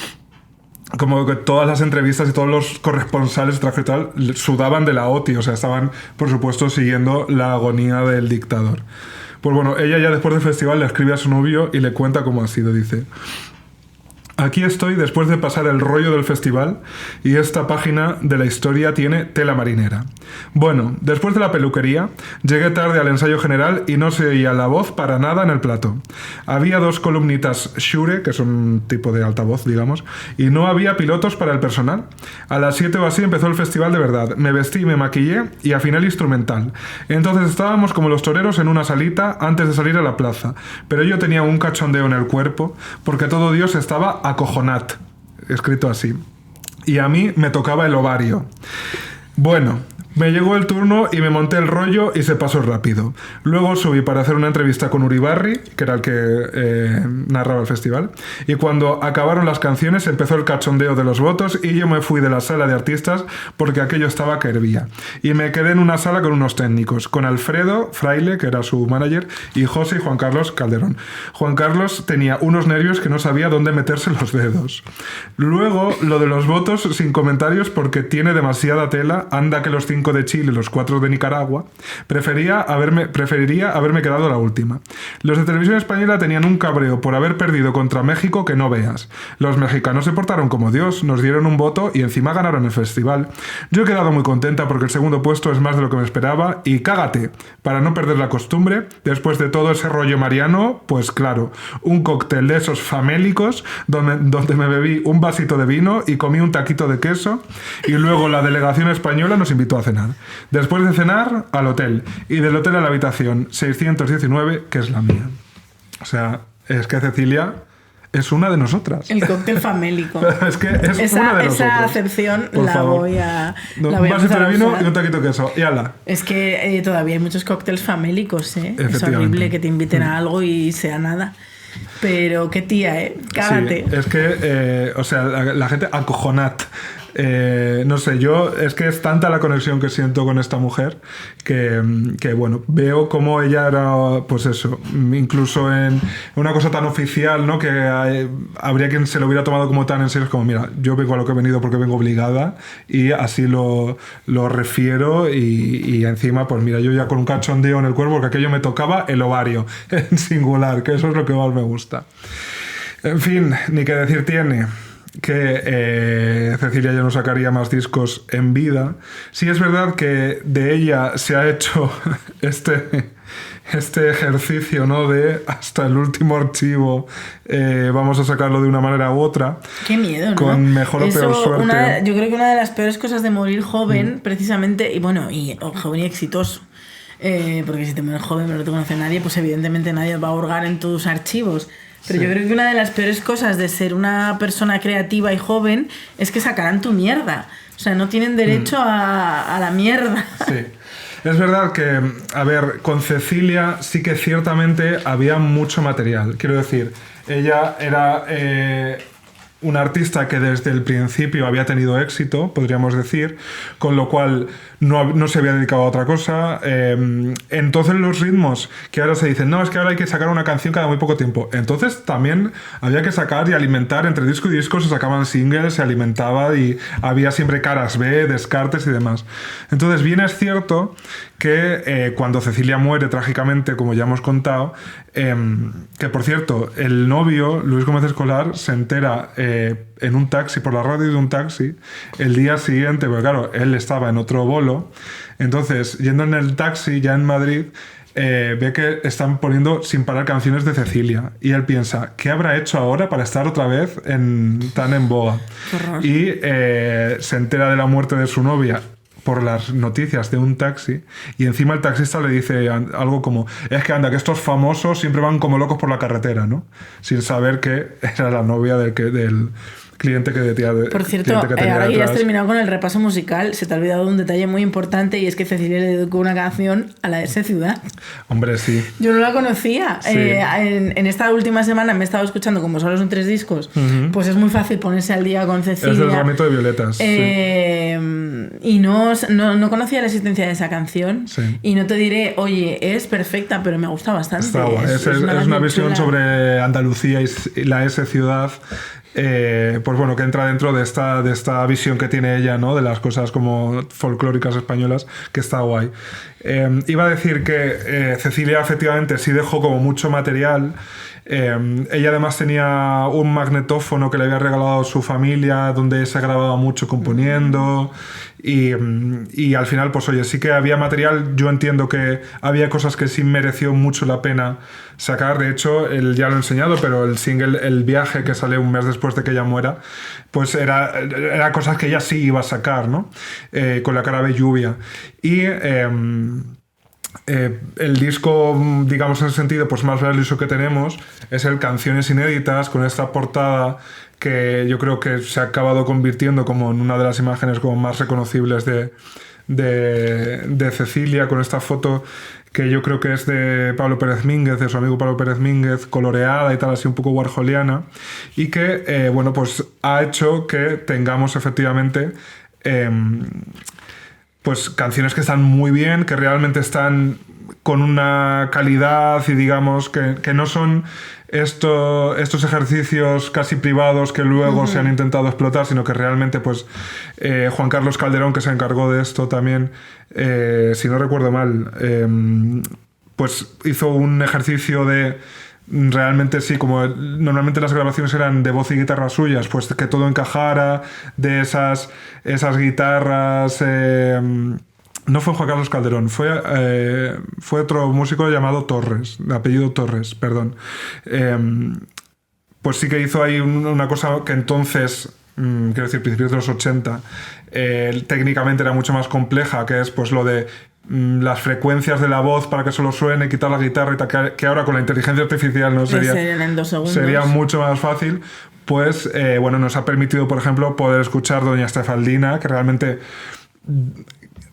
como que todas las entrevistas y todos los corresponsales y tal sudaban de la OTI, o sea, estaban por supuesto siguiendo la agonía del dictador. Pues bueno, ella ya después del festival le escribe a su novio y le cuenta cómo ha sido. Dice: aquí estoy después de pasar el rollo del festival y esta página de la historia tiene tela marinera. Bueno, después de la peluquería, llegué tarde al ensayo general y no se oía la voz para nada en el plató. Había 2 columnitas Shure, que son un tipo de altavoz, digamos, y no había pilotos para el personal. A las 7 o así empezó el festival de verdad. Me vestí y me maquillé y afiné el instrumental. Entonces estábamos como los toreros en una salita antes de salir a la plaza, pero yo tenía un cachondeo en el cuerpo porque todo Dios estaba acojonat, escrito así, y a mí me tocaba el ovario. Bueno, me llegó el turno y me monté el rollo y se pasó rápido. Luego subí para hacer una entrevista con Uribarri, que era el que narraba el festival, y cuando acabaron las canciones empezó el cachondeo de los votos y yo me fui de la sala de artistas porque aquello estaba que hervía. Y me quedé en una sala con unos técnicos, con Alfredo Fraile, que era su manager, y José y Juan Carlos Calderón. Juan Carlos tenía unos nervios que no sabía dónde meterse los dedos. Luego, lo de los votos sin comentarios porque tiene demasiada tela, anda que los 5 de Chile, los 4 de Nicaragua, preferiría haberme quedado la última. Los de Televisión Española tenían un cabreo por haber perdido contra México que no veas. Los mexicanos se portaron como Dios, nos dieron un voto y encima ganaron el festival. Yo he quedado muy contenta porque el segundo puesto es más de lo que me esperaba y cágate, para no perder la costumbre, después de todo ese rollo mariano, pues claro, un cóctel de esos famélicos donde me bebí un vasito de vino y comí un taquito de queso y luego la delegación española nos invitó a cenar. Después de cenar, al hotel. Y del hotel a la habitación 619, que es la mía. O sea, es que Cecilia es una de nosotras. El cóctel famélico. Es que es una de nosotras. Esa acepción voy a un vasito de vino y un taquito de queso. Y ala. Es que todavía hay muchos cócteles famélicos, ¿eh? Es horrible que te inviten a algo y sea nada. Pero qué tía, ¿eh? Cágate. Sí, es que, o sea, la gente acojonat. No sé, yo es que es tanta la conexión que siento con esta mujer que bueno, veo cómo ella era, pues eso, incluso en una cosa tan oficial, ¿no? Que habría quien se lo hubiera tomado como tan en serio, como mira, yo vengo a lo que he venido porque vengo obligada y así lo refiero y encima, pues mira, yo ya con un cachondeo en el cuerpo porque aquello me tocaba el ovario en singular, que eso es lo que más me gusta. En fin, ni que decir tiene que Cecilia ya no sacaría más discos en vida. Sí es verdad que de ella se ha hecho este ejercicio, ¿no? De hasta el último archivo vamos a sacarlo de una manera u otra. Qué miedo, ¿no? Con mejor o peor suerte. Yo creo que una de las peores cosas de morir joven, precisamente, y bueno, joven y exitoso, porque si te mueres joven pero no te conoce nadie, pues evidentemente nadie va a hurgar en tus archivos. Pero yo creo que una de las peores cosas de ser una persona creativa y joven es que sacarán tu mierda. O sea, no tienen derecho a la mierda. Sí. Es verdad que, a ver, con Cecilia sí que ciertamente había mucho material. Quiero decir, ella era un artista que desde el principio había tenido éxito, podríamos decir, con lo cual no se había dedicado a otra cosa. Entonces los ritmos que ahora se dicen, no, es que ahora hay que sacar una canción cada muy poco tiempo. Entonces también había que sacar y alimentar, entre disco y disco se sacaban singles, se alimentaba y había siempre caras B, descartes y demás. Entonces bien es cierto que cuando Cecilia muere trágicamente, como ya hemos contado, que por cierto, el novio, Luis Gómez Escolar, se entera en un taxi, por la radio de un taxi, el día siguiente, porque claro, él estaba en otro bolo, entonces, yendo en el taxi, ya en Madrid, ve que están poniendo sin parar canciones de Cecilia, y él piensa, ¿qué habrá hecho ahora para estar otra vez tan en boga? Y se entera de la muerte de su novia por las noticias de un taxi, y encima el taxista le dice algo como, es que anda, que estos famosos siempre van como locos por la carretera, ¿no? Sin saber que era la novia del cliente que tenía. Por cierto, ahora que ya has terminado con el repaso musical, se te ha olvidado un detalle muy importante, y es que Cecilia le dedicó una canción a la S Ciudad. Hombre, sí. Yo no la conocía. Sí. En esta última semana me he estado escuchando, como solo son 3 discos, pues es muy fácil ponerse al día con Cecilia. Es el ramito de violetas. Y no conocía la existencia de esa canción. Sí. Y no te diré, oye, es perfecta, pero me gusta bastante. Está guay. Es una visión sobre Andalucía y la S Ciudad. Pues bueno, que entra dentro de esta visión que tiene ella, ¿no? De las cosas como folclóricas españolas, que está guay. Iba a decir que Cecilia efectivamente sí dejó como mucho material. Ella además tenía un magnetófono que le había regalado su familia, donde se grababa mucho componiendo. Y al final, pues oye, sí que había material. Yo entiendo que había cosas que sí mereció mucho la pena sacar. De hecho, él ya lo he enseñado, pero el single El Viaje, que sale un mes después de que ella muera, pues era cosas que ella sí iba a sacar, ¿no? Con La cara de lluvia. Y el disco, digamos en ese sentido, pues más valioso que tenemos es el Canciones Inéditas, con esta portada que yo creo que se ha acabado convirtiendo como en una de las imágenes como más reconocibles de Cecilia, con esta foto que yo creo que es de Pablo Pérez Mínguez, de su amigo Pablo Pérez Mínguez, coloreada y tal, así un poco warholiana, y que, bueno, pues ha hecho que tengamos efectivamente pues canciones que están muy bien, que realmente están con una calidad y digamos que no son estos ejercicios casi privados que luego se han intentado explotar, sino que realmente pues Juan Carlos Calderón, que se encargó de esto también, si no recuerdo mal, pues hizo un ejercicio de realmente sí, como normalmente las grabaciones eran de voz y guitarra suyas, pues que todo encajara, de esas guitarras. No fue Juan Carlos Calderón, fue otro músico llamado Torres, de apellido Torres, perdón. Pues sí que hizo ahí una cosa que entonces, quiero decir, principios de los 80, técnicamente era mucho más compleja, que es pues lo de las frecuencias de la voz para que solo suene, quitar la guitarra y tal, que ahora con la inteligencia artificial no sería mucho más fácil. Pues bueno, nos ha permitido, por ejemplo, poder escuchar Doña Estefaldina, que realmente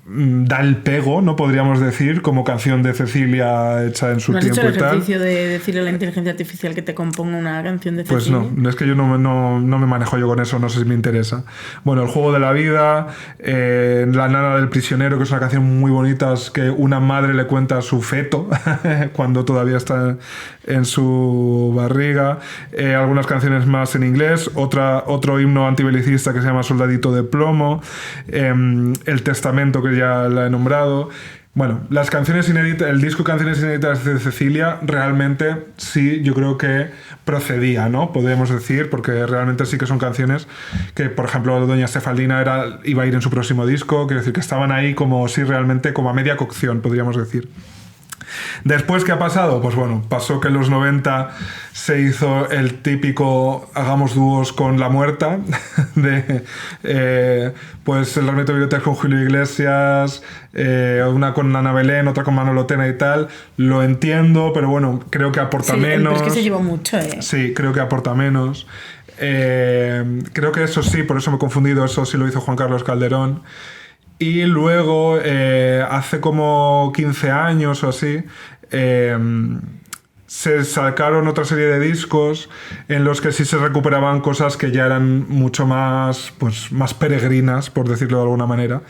da el pego, no podríamos decir, como canción de Cecilia hecha en su tiempo. ¿No has hecho el ejercicio de decirle a la inteligencia artificial que te componga una canción de Cecilia? Pues no, es que yo no me manejo yo con eso, no sé si me interesa. Bueno, El juego de la vida, La nana del prisionero, que es una canción muy bonita, es que una madre le cuenta a su feto cuando todavía está en su barriga. Algunas canciones más en inglés, otro himno antibelicista que se llama Soldadito de plomo, El testamento, que ya la he nombrado. Bueno, las canciones inéditas, el disco Canciones Inéditas de Cecilia realmente sí, yo creo que procedía, ¿no? Podemos decir, porque realmente sí que son canciones que, por ejemplo, Doña Estefaldina iba a ir en su próximo disco, quiero decir que estaban ahí como sí, realmente como a media cocción, podríamos decir. Después, ¿qué ha pasado? Pues bueno, pasó que en los 90 se hizo el típico hagamos dúos con La Muerta, pues el Ramito Biblioteca con Julio Iglesias, una con Ana Belén, otra con Manolo Tena y tal. Lo entiendo, pero bueno, creo que aporta menos. Pero es que se llevó mucho, Sí, creo que aporta menos. Creo que eso sí, por eso me he confundido, eso sí lo hizo Juan Carlos Calderón. Y luego, hace como 15 años o así, se sacaron otra serie de discos en los que sí se recuperaban cosas que ya eran mucho más, pues, más peregrinas, por decirlo de alguna manera.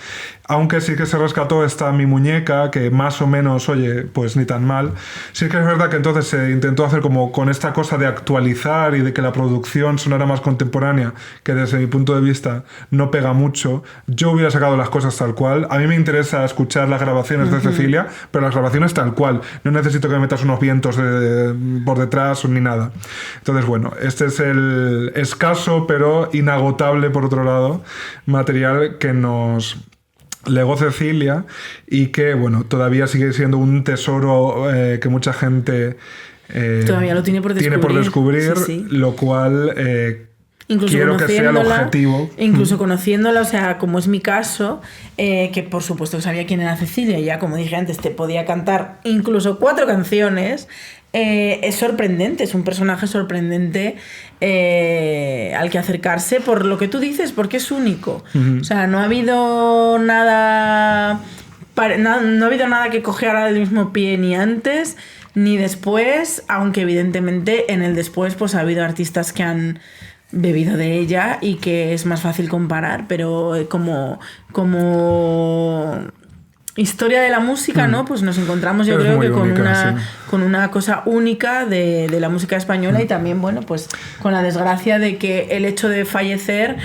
Aunque sí que se rescató esta Mi Muñeca, que más o menos, oye, pues ni tan mal. Sí que es verdad que entonces se intentó hacer como con esta cosa de actualizar y de que la producción sonara más contemporánea, que desde mi punto de vista no pega mucho. Yo hubiera sacado las cosas tal cual. A mí me interesa escuchar las grabaciones de Cecilia, pero las grabaciones tal cual. No necesito que me metas unos vientos por detrás ni nada. Entonces, bueno, este es el escaso, pero inagotable, por otro lado, material que nos legó Cecilia y que, bueno, todavía sigue siendo un tesoro que mucha gente todavía lo tiene por descubrir, sí. Lo cual incluso quiero que sea el objetivo. Incluso conociéndola, o sea, como es mi caso, que por supuesto sabía quién era Cecilia, ya como dije antes, te podía cantar incluso 4 canciones. Es sorprendente, es un personaje sorprendente al que acercarse por lo que tú dices, porque es único. O sea, no ha habido nada que cojeara del mismo pie ni antes ni después, aunque evidentemente en el después pues ha habido artistas que han bebido de ella y que es más fácil comparar, pero como historia de la música, ¿no? Pues nos encontramos, yo creo que con una cosa única de la música española y también, bueno, pues con la desgracia de que el hecho de fallecer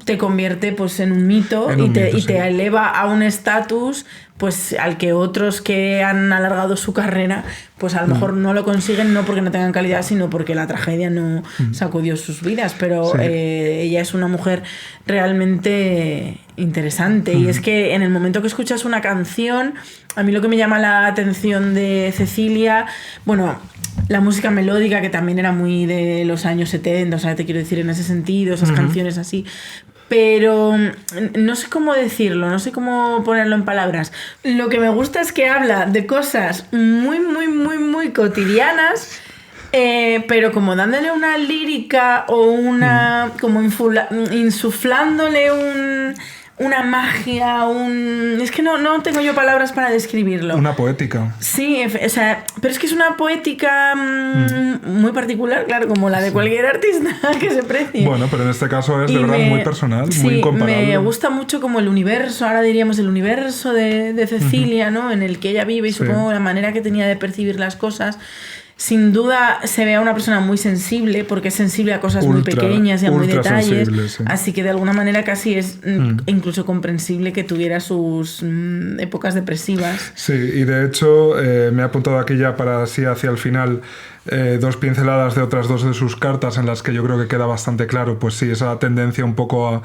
te convierte pues en un mito y te eleva a un estatus pues al que otros que han alargado su carrera pues a lo mejor no lo consiguen, no porque no tengan calidad, sino porque la tragedia no sacudió sus vidas, pero ella es una mujer realmente interesante y es que en el momento que escuchas una canción, a mí lo que me llama la atención de Cecilia, bueno, la música melódica que también era muy de los años 70, o sea, te quiero decir en ese sentido, esas canciones así, pero no sé cómo decirlo, no sé cómo ponerlo en palabras. Lo que me gusta es que habla de cosas muy, muy, muy, muy cotidianas, pero como dándole una lírica o una... como insuflándole una magia, es que no tengo yo palabras para describirlo. Una poética. Sí, o sea, pero es que es una poética muy particular, claro, como la de cualquier artista que se precie. Bueno, pero en este caso es de verdad muy personal, muy incomparable. Me gusta mucho como el universo, ahora diríamos el universo de Cecilia, ¿no? En el que ella vive y supongo la manera que tenía de percibir las cosas. Sin duda se ve a una persona muy sensible, porque es sensible a cosas muy pequeñas y a muy detalles. Sí. Así que de alguna manera casi es incluso comprensible que tuviera sus épocas depresivas. Sí, y de hecho me he apuntado aquí ya para así hacia el final 2 pinceladas de otras 2 de sus cartas en las que yo creo que queda bastante claro, pues sí, esa tendencia un poco a...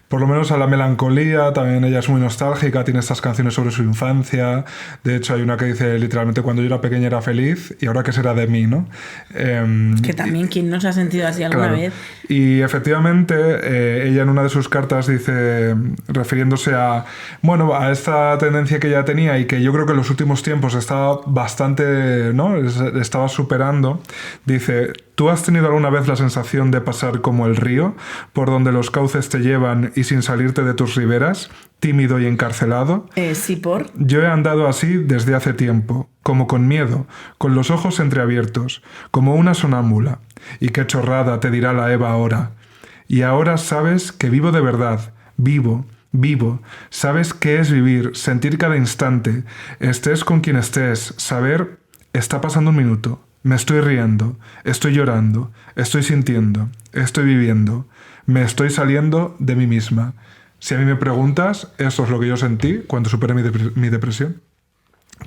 por lo menos a la melancolía, también ella es muy nostálgica, tiene estas canciones sobre su infancia, de hecho hay una que dice literalmente cuando yo era pequeña era feliz y ahora qué será de mí, ¿no? Que también quien no se ha sentido así alguna vez. Y efectivamente ella en una de sus cartas dice, refiriéndose a esta tendencia que ella tenía y que yo creo que en los últimos tiempos estaba bastante, ¿no? Estaba superando, dice... ¿Tú has tenido alguna vez la sensación de pasar como el río, por donde los cauces te llevan y sin salirte de tus riberas, tímido y encarcelado? Sí, ¿por? Yo he andado así desde hace tiempo, como con miedo, con los ojos entreabiertos, como una sonámbula. Y qué chorrada te dirá la Eva ahora. Y ahora sabes que vivo de verdad, vivo. Sabes qué es vivir, sentir cada instante, estés con quien estés, saber, está pasando un minuto. Me estoy riendo, estoy llorando, estoy sintiendo, estoy viviendo, me estoy saliendo de mí misma. Si a mí me preguntas, eso es lo que yo sentí cuando superé mi depresión.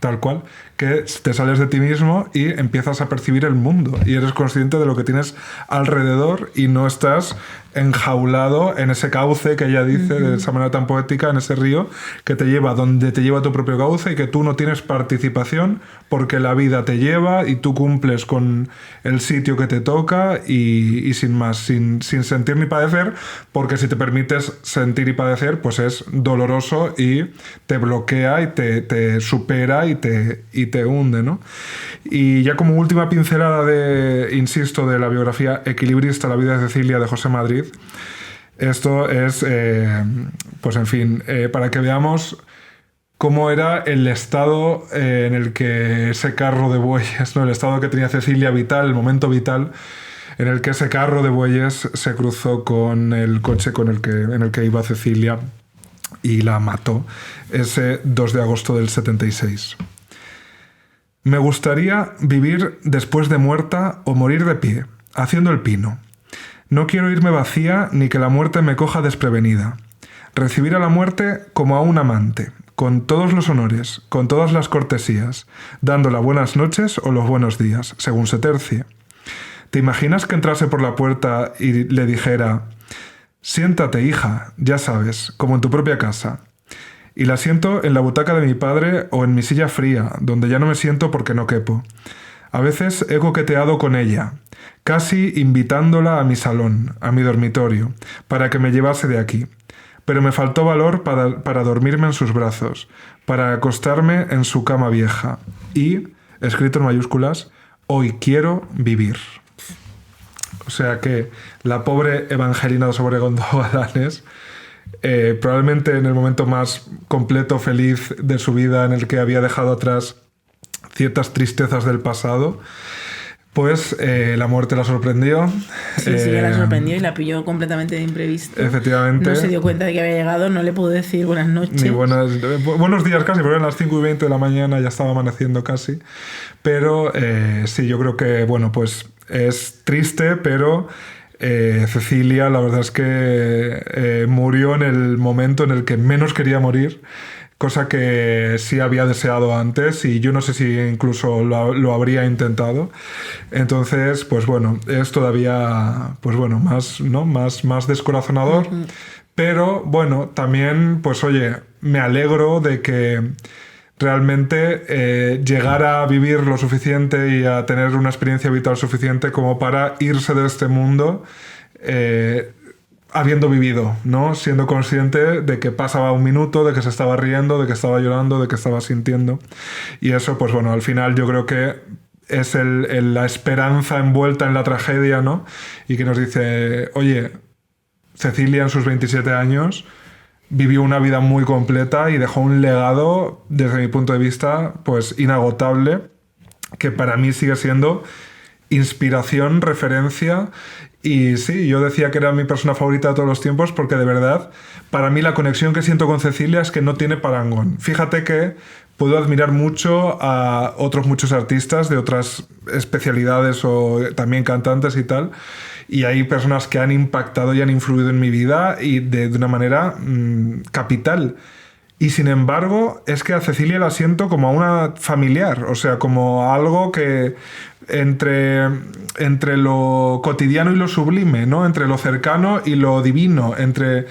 Tal cual, que te sales de ti mismo y empiezas a percibir el mundo y eres consciente de lo que tienes alrededor y no estás enjaulado en ese cauce que ella dice de esa manera tan poética, en ese río que te lleva donde te lleva tu propio cauce y que tú no tienes participación porque la vida te lleva y tú cumples con el sitio que te toca y sin más, sin sentir ni padecer, porque si te permites sentir y padecer pues es doloroso y te bloquea y te supera y te hunde, ¿no? Y ya como última pincelada insisto, de la biografía equilibrista La vida de Cecilia de José Madrid, esto es, pues en fin, para que veamos cómo era el estado en el que ese carro de bueyes, ¿no? El estado que tenía Cecilia vital, el momento vital, en el que ese carro de bueyes se cruzó con el coche en el que iba Cecilia y la mató ese 2 de agosto del 76. Me gustaría vivir después de muerta o morir de pie, haciendo el pino. No quiero irme vacía ni que la muerte me coja desprevenida. Recibir a la muerte como a un amante, con todos los honores, con todas las cortesías, dándola buenas noches o los buenos días, según se tercie. ¿Te imaginas que entrase por la puerta y le dijera: siéntate, hija, ya sabes, como en tu propia casa? Y la siento en la butaca de mi padre o en mi silla fría, donde ya no me siento porque no quepo. A veces he coqueteado con ella, casi invitándola a mi salón, a mi dormitorio, para que me llevase de aquí. Pero me faltó valor para dormirme en sus brazos, para acostarme en su cama vieja. Y, escrito en mayúsculas, hoy quiero vivir. O sea que la pobre Evangelina dos Obregón de Ogadanes, probablemente en el momento más completo, feliz de su vida, en el que había dejado atrás ciertas tristezas del pasado, pues la muerte la sorprendió. Sí, que la sorprendió y la pilló completamente de imprevisto. Efectivamente. No se dio cuenta de que había llegado, no le pudo decir buenas noches. Ni buenos días casi, porque eran las 5:20 de la mañana, ya estaba amaneciendo casi. Pero sí, yo creo que, bueno, pues es triste, pero Cecilia, la verdad es que murió en el momento en el que menos quería morir, cosa que sí había deseado antes, y yo no sé si incluso lo habría intentado. Entonces, pues bueno, es todavía, pues bueno, más, ¿no? más descorazonador. Uh-huh. Pero bueno, también, pues oye, me alegro de que realmente llegara a vivir lo suficiente y a tener una experiencia vital suficiente como para irse de este mundo habiendo vivido, ¿no? Siendo consciente de que pasaba un minuto, de que se estaba riendo, de que estaba llorando, de que estaba sintiendo. Y eso, pues bueno, al final yo creo que es la esperanza envuelta en la tragedia, ¿no? Y que nos dice, oye, Cecilia en sus 27 años vivió una vida muy completa y dejó un legado, desde mi punto de vista, pues inagotable, que para mí sigue siendo inspiración, referencia. Y sí, yo decía que era mi persona favorita de todos los tiempos porque de verdad, para mí la conexión que siento con Cecilia es que no tiene parangón. Fíjate que puedo admirar mucho a otros muchos artistas de otras especialidades o también cantantes y tal, y hay personas que han impactado y han influido en mi vida y de una manera capital. Y sin embargo, es que a Cecilia la siento como a una familiar, o sea, como algo que entre lo cotidiano y lo sublime, ¿no? Entre lo cercano y lo divino, entre,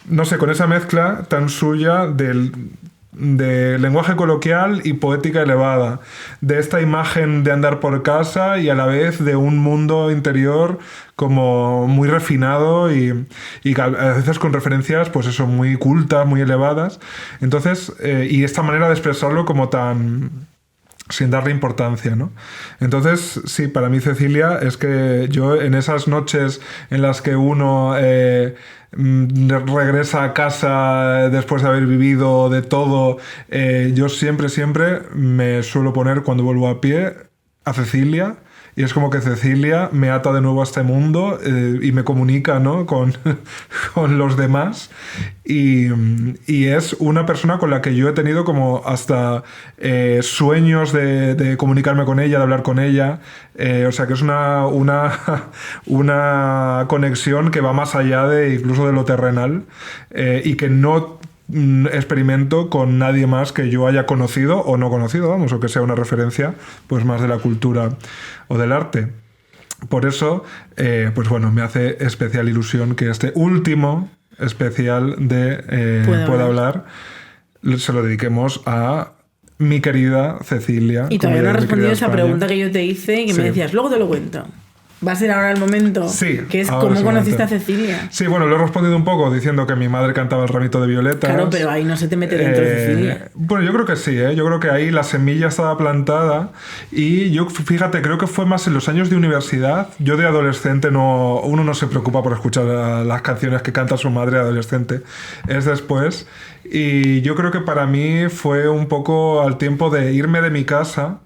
no sé, con esa mezcla tan suya de lenguaje coloquial y poética elevada, de esta imagen de andar por casa y a la vez de un mundo interior como muy refinado y a veces con referencias, pues eso, muy cultas, muy elevadas. Entonces, y esta manera de expresarlo como tan sin darle importancia, ¿no? Entonces, sí, para mí Cecilia es que yo en esas noches en las que uno regresa a casa después de haber vivido de todo, yo siempre me suelo poner cuando vuelvo a pie a Cecilia. Y es como que Cecilia me ata de nuevo a este mundo y me comunica, ¿no? con los demás. Y es una persona con la que yo he tenido como hasta sueños de comunicarme con ella, de hablar con ella. O sea que es una conexión que va más allá de incluso de lo terrenal y que no experimento con nadie más que yo haya conocido o no conocido, vamos, o que sea una referencia pues más de la cultura o del arte. Por eso, pues bueno, me hace especial ilusión que este último especial de Puedo hablar se lo dediquemos a mi querida Cecilia. Y todavía no has respondido esa pregunta que yo te hice y que me decías, luego te lo cuento. va a ser ahora el momento, Sí, que es ahora cómo es el conociste momento. a Cecilia. Sí, bueno, lo he respondido un poco diciendo que mi madre cantaba el ramito de violetas. Claro, pero ahí no se te mete dentro Cecilia. Bueno, yo creo que sí, ¿eh? Yo creo que ahí la semilla estaba plantada y yo, fíjate, creo que fue más en los años de universidad. Yo de adolescente uno no se preocupa por escuchar las canciones que canta su madre adolescente. Es después. Y yo creo que para mí fue un poco al tiempo de irme de mi casa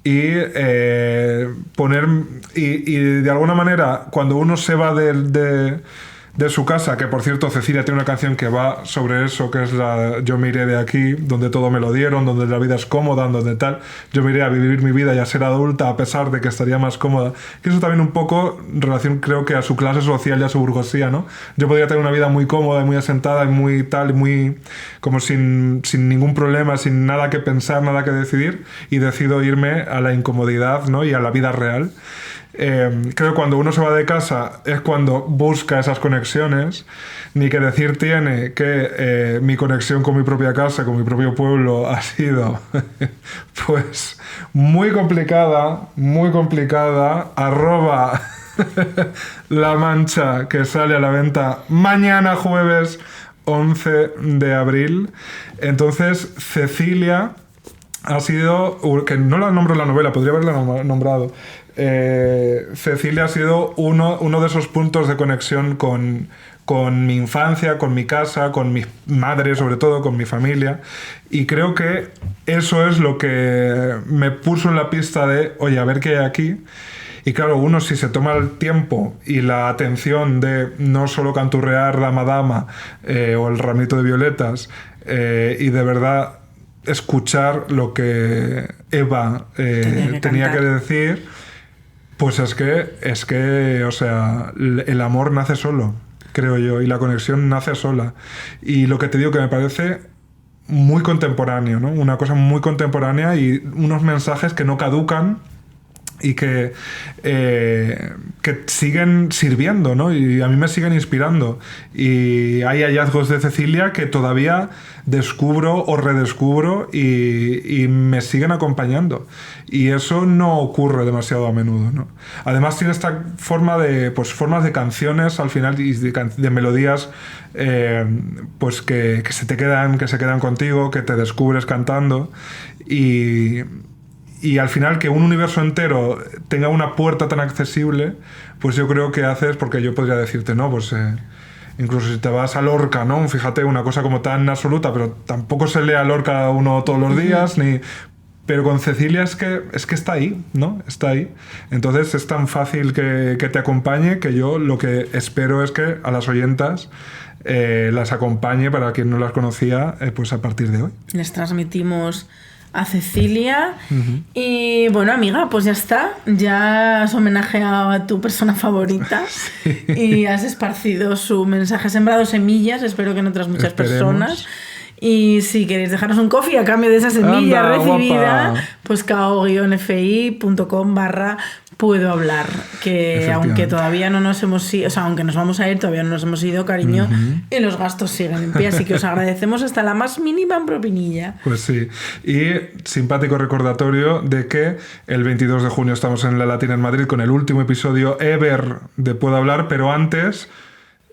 y poner... Y de alguna manera, cuando uno se va de su casa, que por cierto Cecilia tiene una canción que va sobre eso, que es la Yo me iré de aquí, donde todo me lo dieron, donde la vida es cómoda, donde tal, yo me iré a vivir mi vida y a ser adulta a pesar de que estaría más cómoda, que eso también un poco en relación creo que a su clase social y a su burguesía, ¿no? Yo podría tener una vida muy cómoda y muy asentada y muy tal, y muy como sin ningún problema, sin nada que pensar, nada que decidir, y decido irme a la incomodidad, ¿no? Y a la vida real. Creo que cuando uno se va de casa es cuando busca esas conexiones. Ni que decir tiene que mi conexión con mi propia casa, con mi propio pueblo ha sido pues muy complicada, La Mancha, que sale a la venta mañana jueves 11 de abril. Entonces Cecilia ha sido, que no la nombro en la novela, podría haberla nombrado. Cecilia ha sido uno de esos puntos de conexión con mi infancia, con mi casa, con mi madre sobre todo, con mi familia, y creo que eso es lo que me puso en la pista de, oye, a ver qué hay aquí. Y claro, uno si se toma el tiempo y la atención de no solo canturrear Dama Dama o el ramito de violetas, y de verdad escuchar lo que Eva tenía que decir, pues es que, o sea, el amor nace solo, creo yo, y la conexión nace sola. Y lo que te digo que me parece muy contemporáneo, ¿no? Una cosa muy contemporánea y unos mensajes que no caducan y que siguen sirviendo, ¿no? Y a mí me siguen inspirando. Y hay hallazgos de Cecilia que todavía descubro o redescubro y me siguen acompañando. Y eso no ocurre demasiado a menudo, ¿no? Además tiene esta forma de, pues, formas de canciones al final y de melodías pues que se quedan contigo, que te descubres cantando y al final que un universo entero tenga una puerta tan accesible, pues yo creo que haces, porque yo podría decirte, no, pues incluso si te vas a Lorca, ¿no? Fíjate, una cosa como tan absoluta, pero tampoco se lee a Lorca uno todos los días, pero con Cecilia es que está ahí, ¿no? Está ahí. Entonces es tan fácil que te acompañe que yo lo que espero es que a las oyentas las acompañe, para quien no las conocía, pues a partir de hoy. Les transmitimos a Cecilia. Y bueno, amiga, pues ya está. Ya has homenajeado a tu persona favorita. Sí. Y has esparcido su mensaje, has sembrado semillas, espero que en otras muchas personas. Y si queréis dejarnos un coffee a cambio de esa semilla recibida, guapa, pues kao-fi.com/puedo hablar. Que aunque todavía no nos hemos ido, o sea, aunque nos vamos a ir, todavía no nos hemos ido, cariño, y los gastos siguen en pie. Así que os agradecemos hasta la más mínima propinilla. Pues sí. Y simpático recordatorio de que el 22 de junio estamos en la Latina en Madrid con el último episodio ever de Puedo Hablar, pero antes...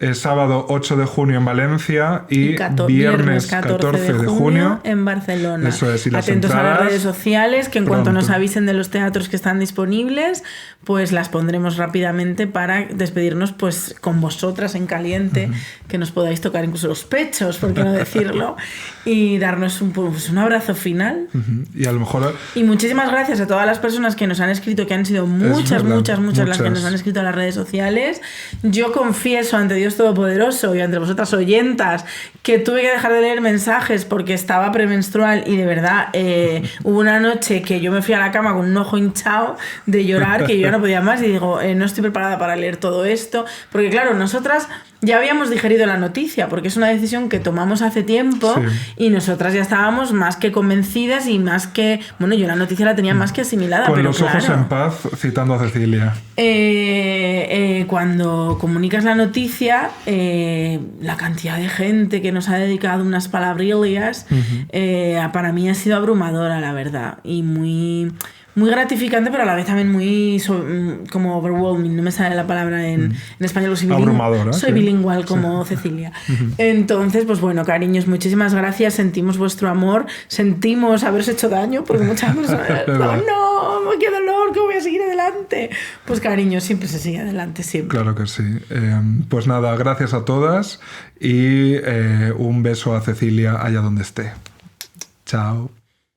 Es sábado 8 de junio en Valencia y viernes 14 de junio en Barcelona. Eso es, y las atentos a las redes entradas sociales, que en cuanto nos avisen de los teatros que están disponibles, pues las pondremos rápidamente para despedirnos pues con vosotras en caliente, que nos podáis tocar incluso los pechos, por qué no decirlo, y darnos un abrazo final. Y a lo mejor... Y muchísimas gracias a todas las personas que nos han escrito, que han sido muchas las que nos han escrito a las redes sociales. Yo confieso ante Dios Todopoderoso y entre vosotras oyentas que tuve que dejar de leer mensajes porque estaba premenstrual y de verdad hubo una noche que yo me fui a la cama con un ojo hinchado de llorar, que yo ya no podía más, y digo, no estoy preparada para leer todo esto, porque claro, nosotras ya habíamos digerido la noticia, porque es una decisión que tomamos hace tiempo, y nosotras ya estábamos más que convencidas y más que... Bueno, yo la noticia la tenía más que asimilada, con pero los ojos en paz, citando a Cecilia. Cuando comunicas la noticia, la cantidad de gente que nos ha dedicado unas palabrillas, para mí ha sido abrumadora, la verdad, y muy muy gratificante, pero a la vez también muy como overwhelming, no me sale la palabra en español. Abrumadora. Soy bilingüe como Cecilia. Entonces, pues bueno, cariños, muchísimas gracias, sentimos vuestro amor, sentimos haberos hecho daño, porque muchas personas, no, qué dolor, ¿cómo voy a seguir adelante? Pues cariño, siempre se sigue adelante, siempre. Claro que sí. Pues nada, gracias a todas y un beso a Cecilia allá donde esté. Chao.